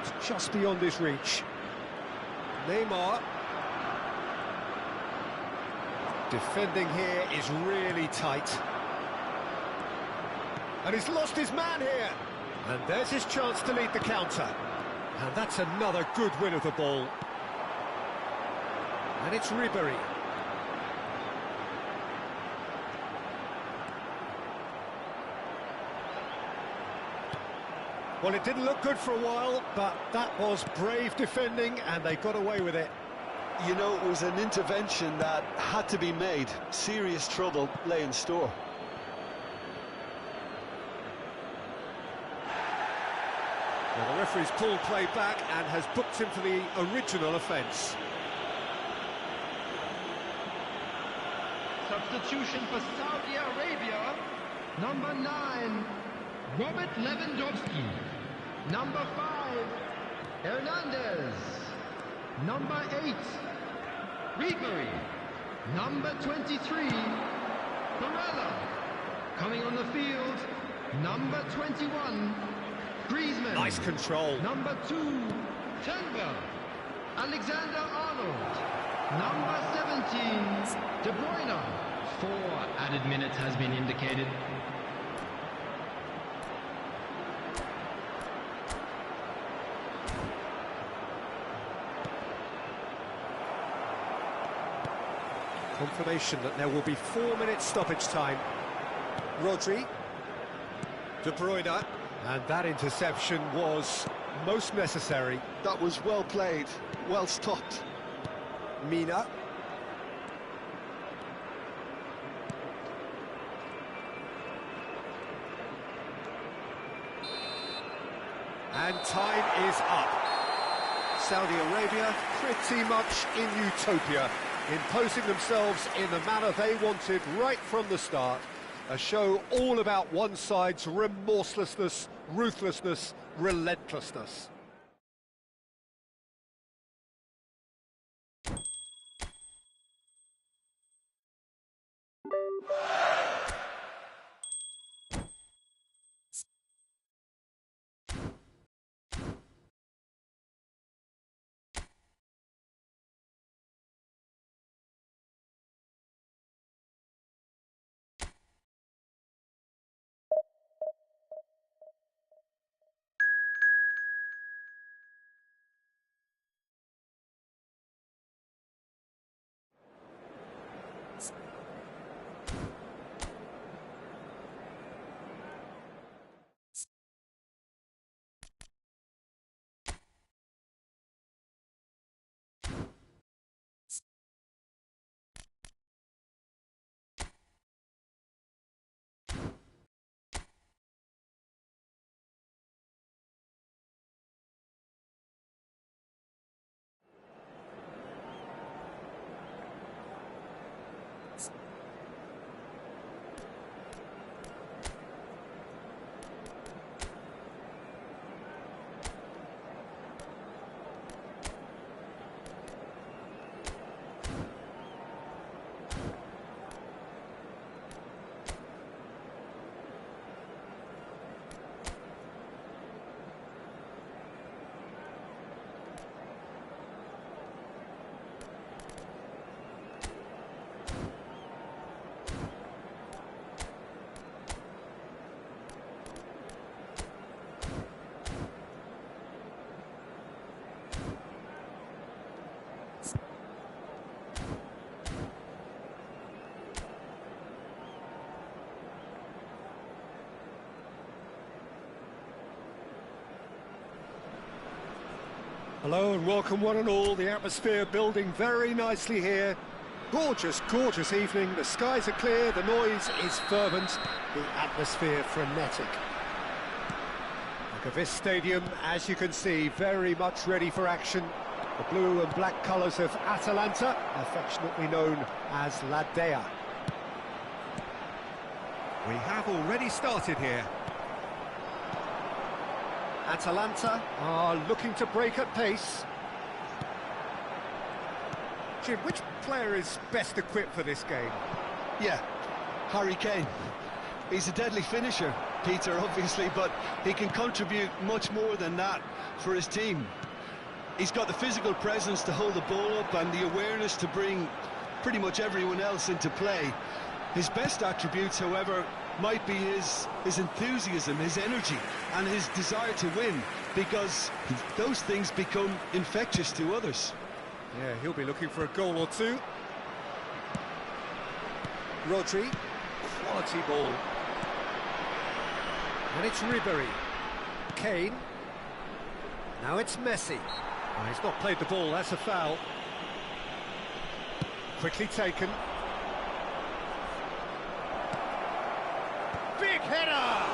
Speaker 1: It's just beyond his reach. Neymar. Defending here is really tight. And he's lost his man here. And there's his chance to lead the counter. And that's another good win of the ball. And it's Ribery. Well, it didn't look good for a while, but that was brave defending, and they got away with it.
Speaker 3: You know, it was an intervention that had to be made. Serious trouble lay in store.
Speaker 1: Well, the referee's pulled play back and has booked him for the original offence.
Speaker 5: Substitution for Saudi Arabia. Number 9, Robert Lewandowski. Number 5, Hernandez. Number 8, Ribery. Number 23, Barella. Coming on the field, number 21, Griezmann.
Speaker 1: Nice control.
Speaker 5: Number 2, Tenber. Alexander-Arnold. Number 17, De Bruyne. 4 added minutes has been indicated.
Speaker 1: Confirmation that there will be 4 minutes stoppage time. Rodri. De Bruyne. And that interception was most necessary.
Speaker 3: That was well played, well stopped.
Speaker 1: Mina. And time is up. Saudi Arabia pretty much in utopia, imposing themselves in the manner they wanted right from the start. A show all about one side's remorselessness, ruthlessness, relentlessness. Hello and welcome one and all. The atmosphere building very nicely here. Gorgeous, gorgeous evening. The skies are clear, the noise is fervent, the atmosphere frenetic. Look at this stadium, as you can see, very much ready for action. The blue and black colours of Atalanta, affectionately known as La Dea. We have already started here. Atalanta are looking to break at pace. Jim, which player is best equipped for this game?
Speaker 2: Yeah, Harry Kane. He's a deadly finisher, Peter, obviously, but he can contribute much more than that for his team. He's got the physical presence to hold the ball up and the awareness to bring pretty much everyone else into play. His best attributes, however, might be his enthusiasm, his energy, and his desire to win, because those things become infectious to others.
Speaker 1: Yeah, he'll be looking for a goal or two. Rodri, quality ball. And it's Ribery. Kane. Now it's Messi. Oh, he's not played the ball, that's a foul. Quickly taken. Big header!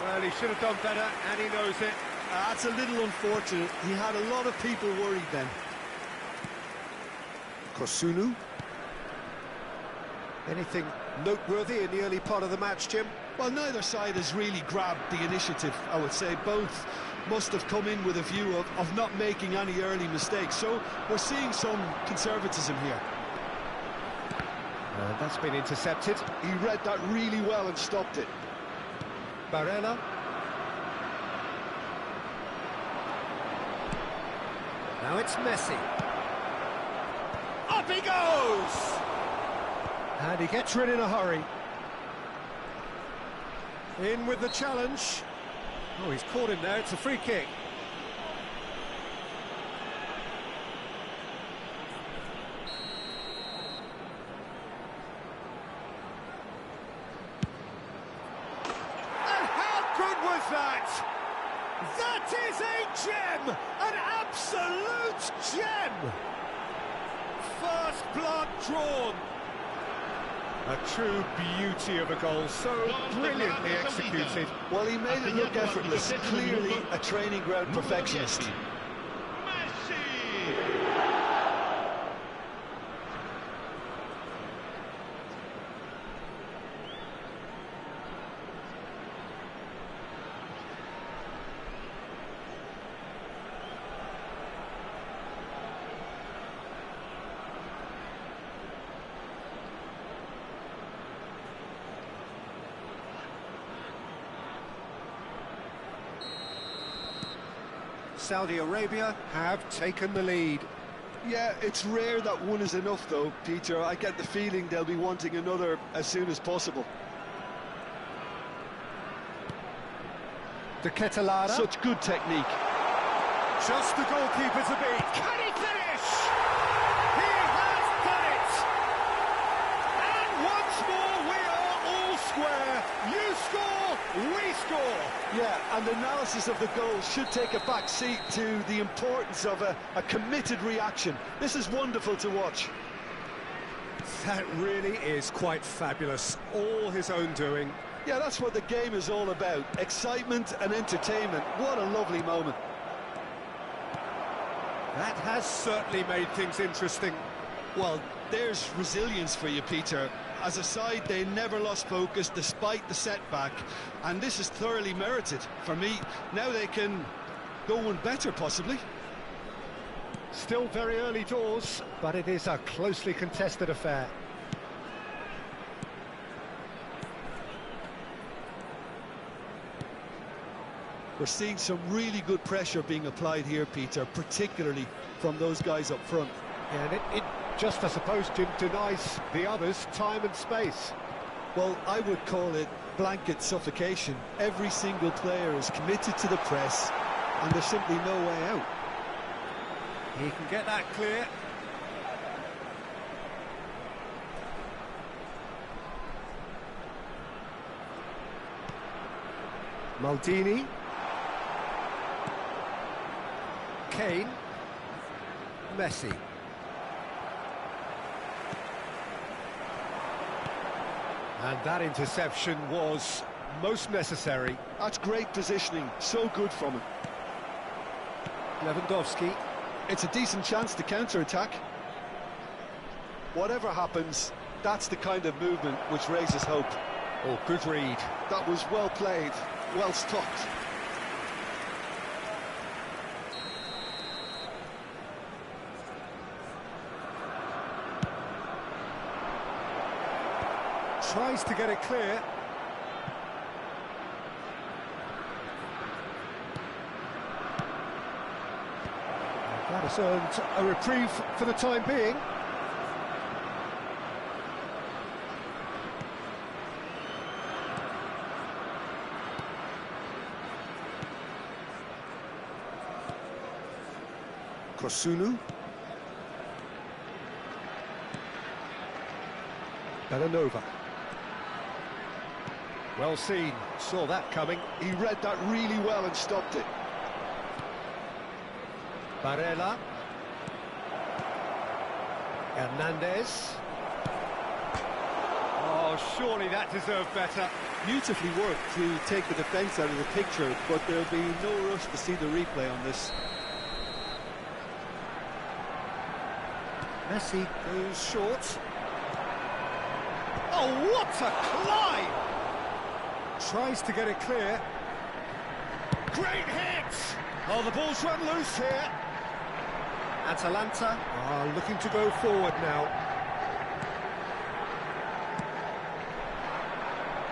Speaker 1: Well, he should have done better, and he knows it.
Speaker 2: That's a little unfortunate. He had a lot of people worried then.
Speaker 1: Kosunu. Anything noteworthy in the early part of the match, Jim?
Speaker 2: Well, neither side has really grabbed the initiative, I would say. Both must have come in with a view of not making any early mistakes. So we're seeing some conservatism here.
Speaker 1: That's been intercepted.
Speaker 2: He read that really well and stopped it.
Speaker 1: Barella. Now it's Messi. Up he goes! And he gets rid in a hurry. In with the challenge. Oh, he's caught him there. It's a free kick. And how good was that? That is a gem! An absolute gem! First blood drawn. A true beauty of a goal, so brilliantly executed.
Speaker 2: Well, he made it look effortless. Clearly a training ground perfectionist.
Speaker 1: Saudi Arabia have taken the lead.
Speaker 2: Yeah, it's rare that one is enough though, Peter. I get the feeling they'll be wanting another as soon as possible.
Speaker 1: De Ketelare.
Speaker 2: Such good technique.
Speaker 1: Just the goalkeeper to beat. Can he finish? He has done it! And once more we are all square. You score, we score.
Speaker 2: Yeah, and the analysis of the goal should take a back seat to the importance of a committed reaction. This is wonderful to watch.
Speaker 1: That really is quite fabulous. All his own doing.
Speaker 2: Yeah, that's what the game is all about. Excitement and entertainment. What a lovely moment.
Speaker 1: That has certainly made things interesting.
Speaker 2: Well, there's resilience for you, Peter. As a side, they never lost focus despite the setback, and this is thoroughly merited. For me, now they can go one better, possibly.
Speaker 1: Still very early doors, but it is a closely contested affair.
Speaker 2: We're seeing some really good pressure being applied here, Peter, particularly from those guys up front.
Speaker 1: Yeah, and it just, I suppose, Jim, denies the others time and space.
Speaker 2: Well, I would call it blanket suffocation. Every single player is committed to the press, and there's simply no way out.
Speaker 1: He can get that clear. Maldini. Kane. Messi. And that interception was most necessary.
Speaker 3: That's great positioning, so good from him.
Speaker 1: Lewandowski.
Speaker 3: It's a decent chance to counter-attack. Whatever happens, that's the kind of movement which raises hope.
Speaker 1: Oh, good read.
Speaker 3: That was well played, well stopped.
Speaker 1: Tries to get it clear. That has earned a reprieve for the time being. Kosunu. Belanova. Well seen, saw that coming.
Speaker 3: He read that really well and stopped it.
Speaker 1: Barella. Hernandez. Oh, surely that deserved better.
Speaker 3: Beautifully worked to take the defence out of the picture, but there'll be no rush to see the replay on this.
Speaker 1: Messi goes short. Oh, what a climb! Tries to get it clear. Great hit! Oh, the ball's run loose here. Atalanta are looking to go forward now.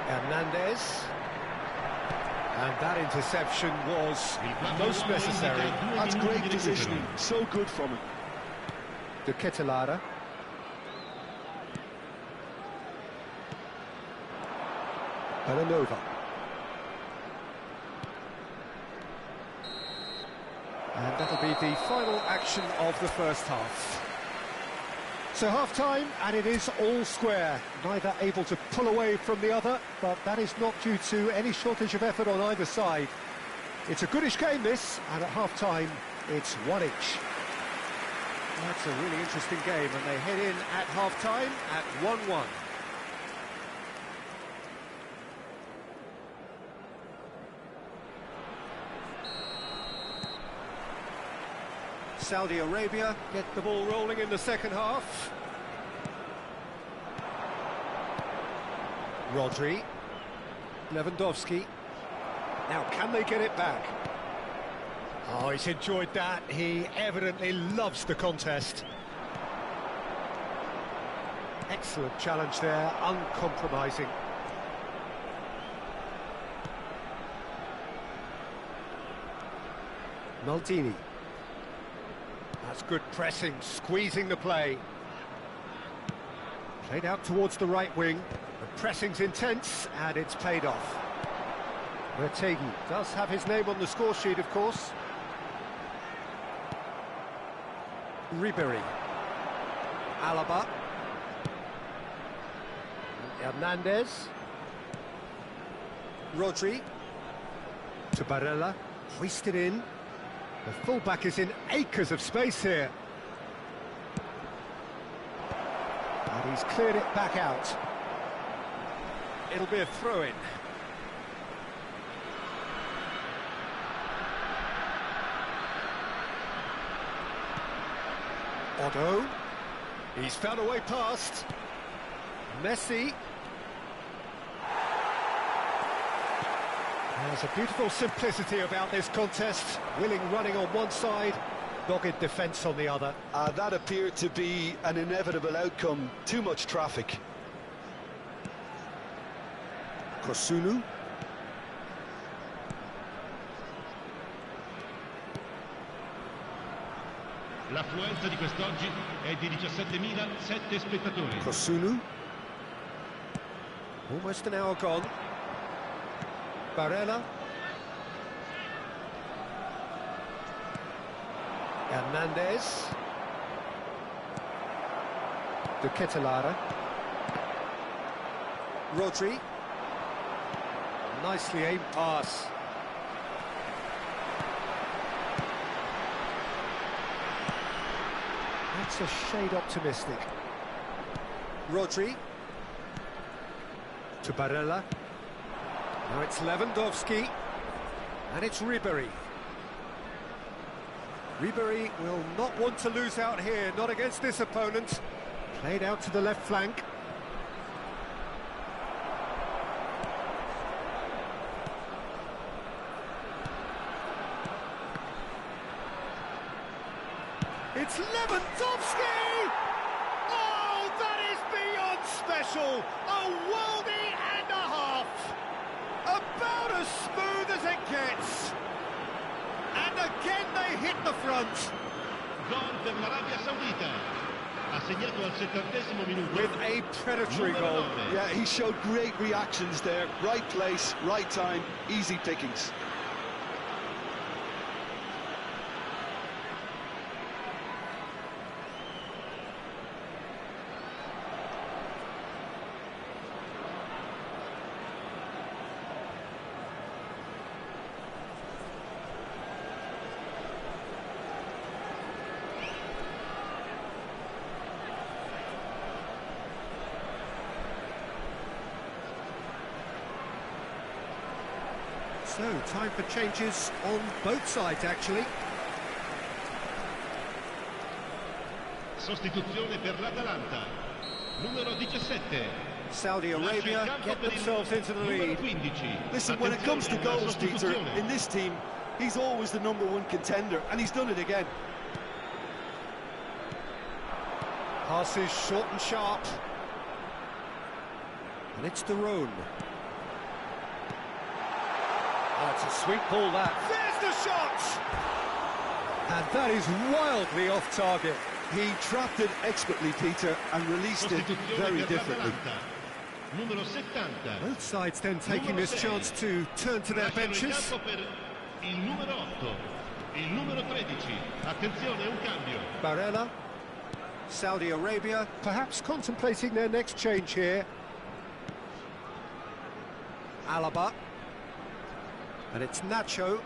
Speaker 1: Hernandez. And that interception was most necessary.
Speaker 3: That's great positioning, so good from him.
Speaker 1: De Ketelaere. Belanova. And that'll be the final action of the first half. So half-time, and it is all square. Neither able to pull away from the other, but that is not due to any shortage of effort on either side. It's a goodish game, this, and at half-time, it's one each. That's a really interesting game, and they head in at half-time at 1-1. Saudi Arabia get the ball rolling in the second half. Rodri. Lewandowski. Now, can they get it back? Oh, he's enjoyed that. He evidently loves the contest. Excellent challenge there, uncompromising. Maldini. That's good pressing, squeezing the play. Played out towards the right wing. The pressing's intense, and it's paid off. Vertegen does have his name on the score sheet, of course. Ribery. Alaba. Hernandez. Rodri. To Barella. Hoisted in. The fullback is in acres of space here. And he's cleared it back out. It'll be a throw-in. Otto. He's found a way past. Messi. There's a beautiful simplicity about this contest. Willing running on one side, dogged defence on the other.
Speaker 3: That appeared to be an inevitable outcome. Too much traffic.
Speaker 1: Kosunu.
Speaker 4: L'affluenza di quest'oggi è di 17.007 spettatori.
Speaker 1: Kosunu. Almost an hour gone. Barella. Hernandez. De Ketelaere. Rodri. Nicely aimed pass. Perhaps a shade optimistic. Rodri. To Barella. Now it's Lewandowski. And it's Ribéry. Ribéry will not want to lose out here, not against this opponent. Played out to the left flank. It's Lewandowski! Oh, that is beyond special! A worldie and a half! About as smooth as it gets! And again they hit the front!
Speaker 4: Gol per l'Arabia Saudita. Ha segnato al 70° minuto.
Speaker 1: With a predatory goal.
Speaker 3: Yeah, he showed great reactions there. Right place, right time, easy pickings.
Speaker 1: So, time for changes on both sides, actually.
Speaker 4: Sostituzione per l'Atalanta. Numero 17.
Speaker 1: Saudi Arabia get themselves into the lead.
Speaker 4: 15.
Speaker 3: Listen, when it comes to goals, Peter, in this team, he's always the #1 contender, and he's done it again.
Speaker 1: Passes short and sharp. And it's De Roon. Oh, it's a sweet ball, that. There's the shot! And that is wildly off target.
Speaker 3: He trapped it expertly, Peter, and released it very differently.
Speaker 4: Numero 70.
Speaker 1: Both sides then taking this chance to turn to their benches.
Speaker 4: Il numero 8. Il numero 13. Attenzione, un cambio.
Speaker 1: Barella. Saudi Arabia perhaps contemplating their next change here. Alaba. And it's Nacho.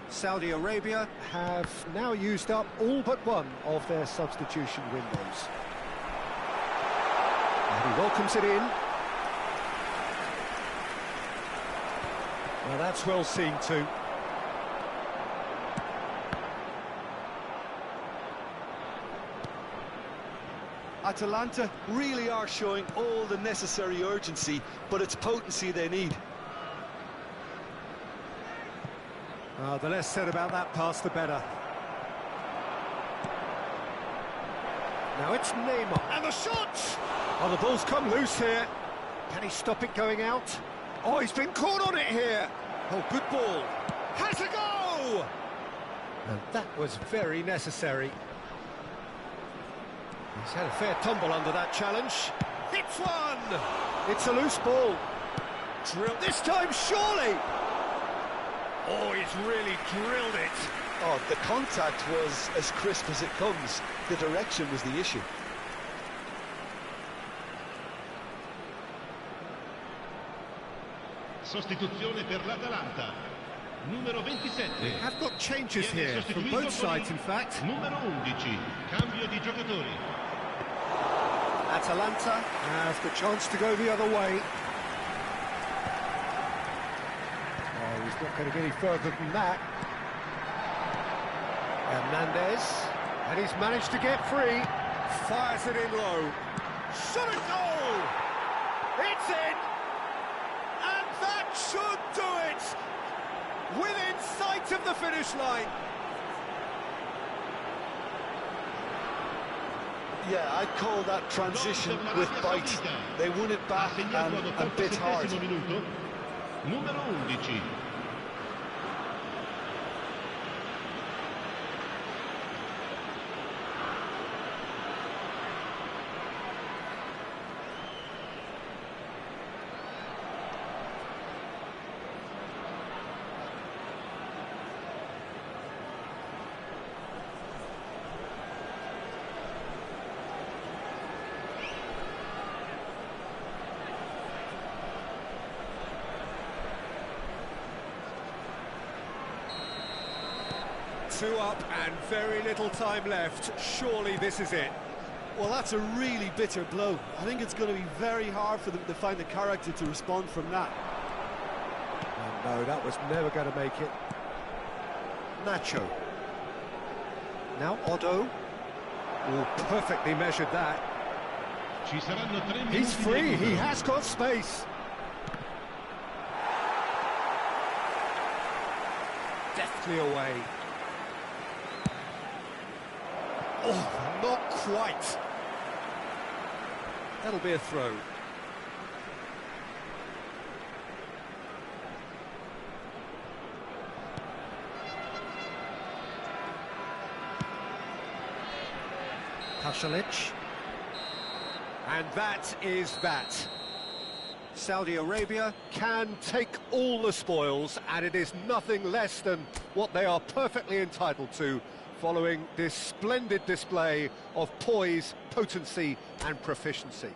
Speaker 1: Saudi Arabia have now used up all but one of their substitution windows. And he welcomes it in. Well, that's well seen too.
Speaker 3: Atalanta really are showing all the necessary urgency, but it's potency they need.
Speaker 1: The less said about that pass, the better. Now it's Neymar. And the shot! Oh, the ball's come loose here. Can he stop it going out? Oh, he's been caught on it here. Oh, good ball. Has a go! And that was very necessary. He's had a fair tumble under that challenge. Hits one! It's a loose ball. Drill this time, surely! Oh, he's really drilled it.
Speaker 3: Oh, the contact was as crisp as it comes. The direction was the issue.
Speaker 4: Sostituzione per l'Atalanta. Numero 27.
Speaker 1: They have got changes here from both sides, in fact.
Speaker 4: Numero 11. Cambio di giocatori.
Speaker 1: Atalanta has the chance to go the other way. Oh, he's not going to get any further than that. Hernandez, and he's managed to get free. Fires it in low. Shot and goal! It's in! And that should do it! Within sight of the finish line.
Speaker 3: Yeah, I'd call that transition with bite. They won it back and bit hard.
Speaker 4: Numero 11.
Speaker 1: Two up and very little time left. Surely this is it.
Speaker 3: Well, that's a really bitter blow. I think it's going to be very hard for them to find the character to respond from that.
Speaker 1: Oh, no, that was never going to make it. Nacho. Now Otto. Oh, perfectly measured that.
Speaker 4: Ci saranno 3 minuti
Speaker 1: He's
Speaker 4: di
Speaker 1: free, he
Speaker 4: recupero.
Speaker 1: has got space. Deftly away. Oh, not quite. That'll be a throw. Pasalic. And that is that. Saudi Arabia can take all the spoils, and it is nothing less than what they are perfectly entitled to, following this splendid display of poise, potency and proficiency.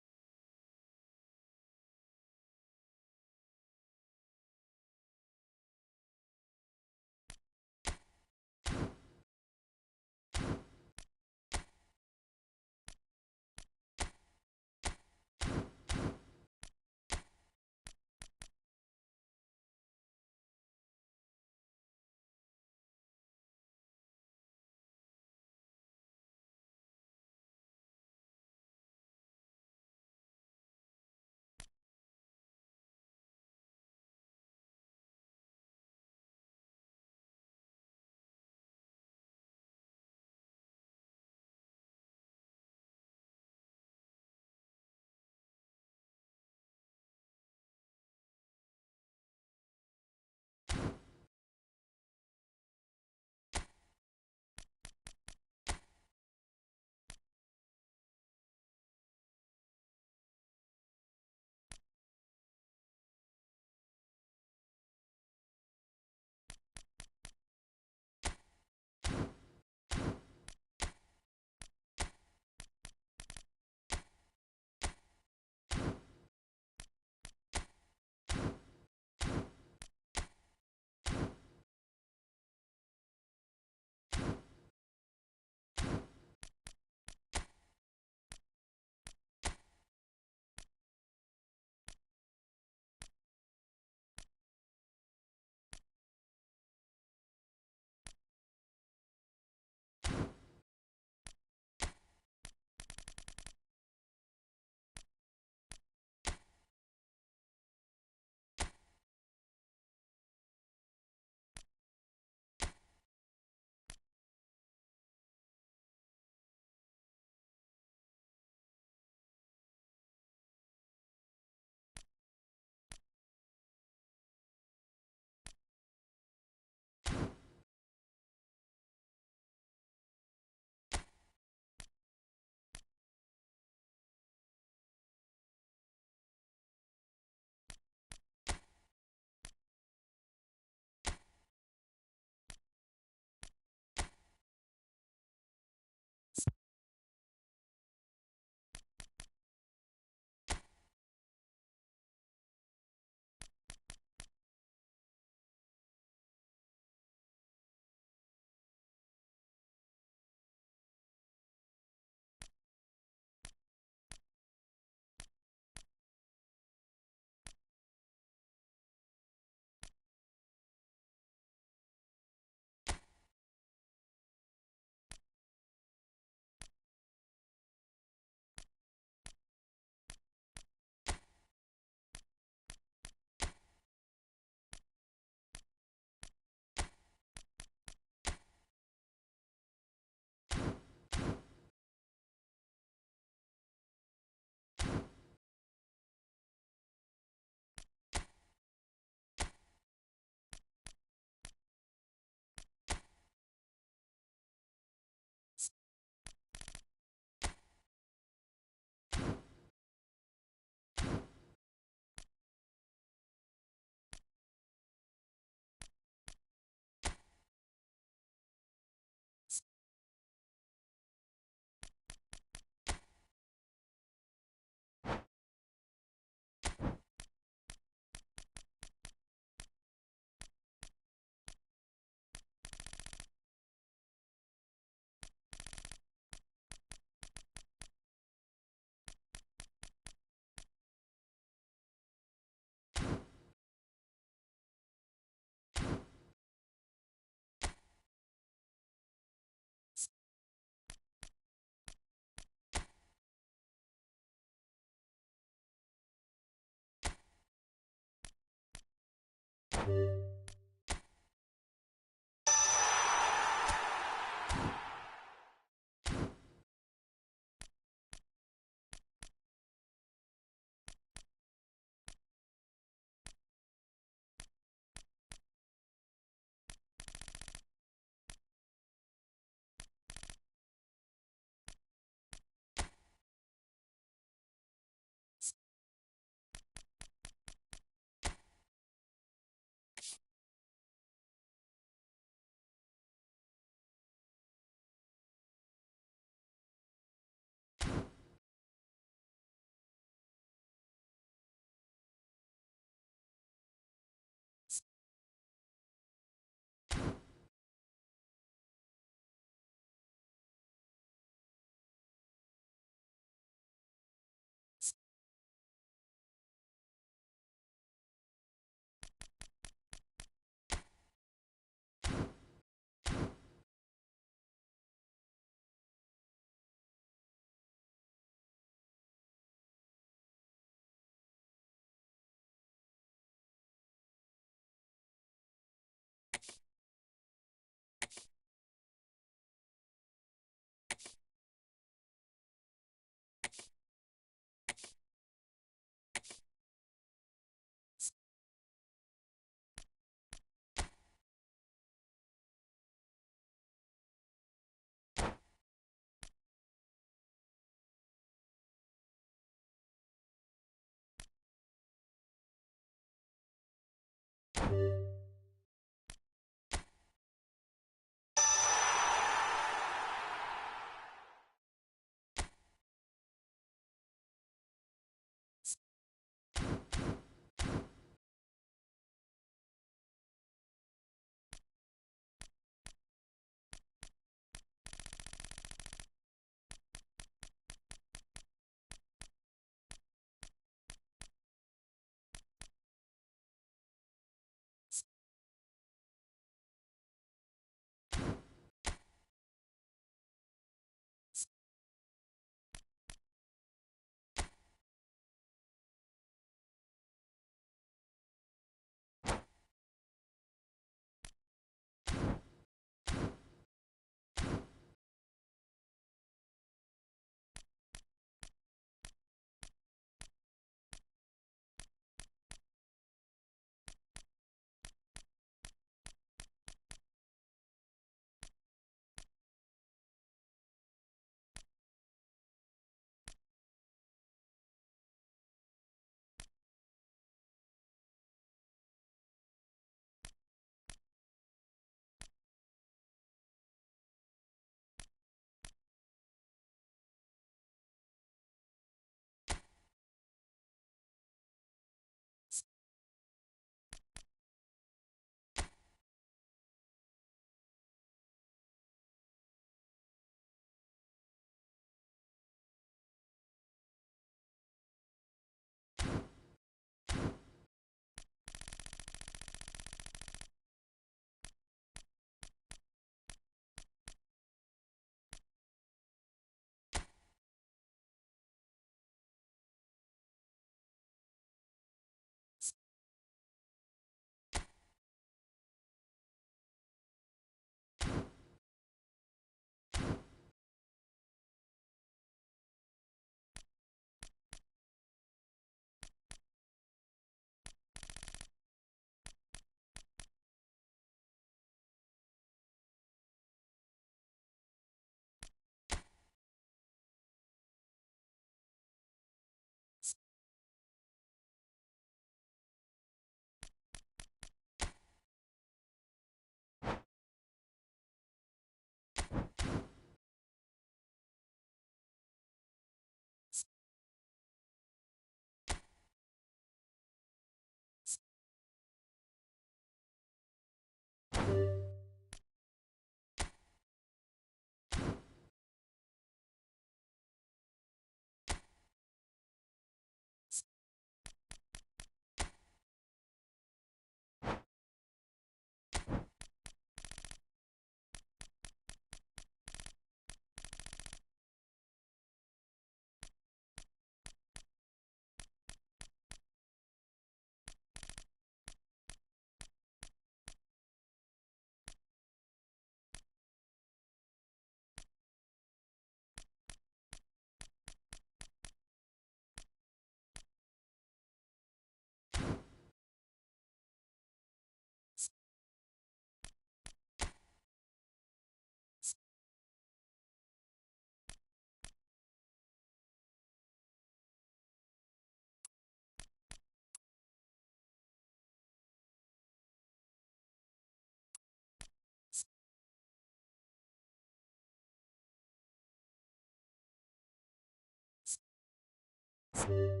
Speaker 6: you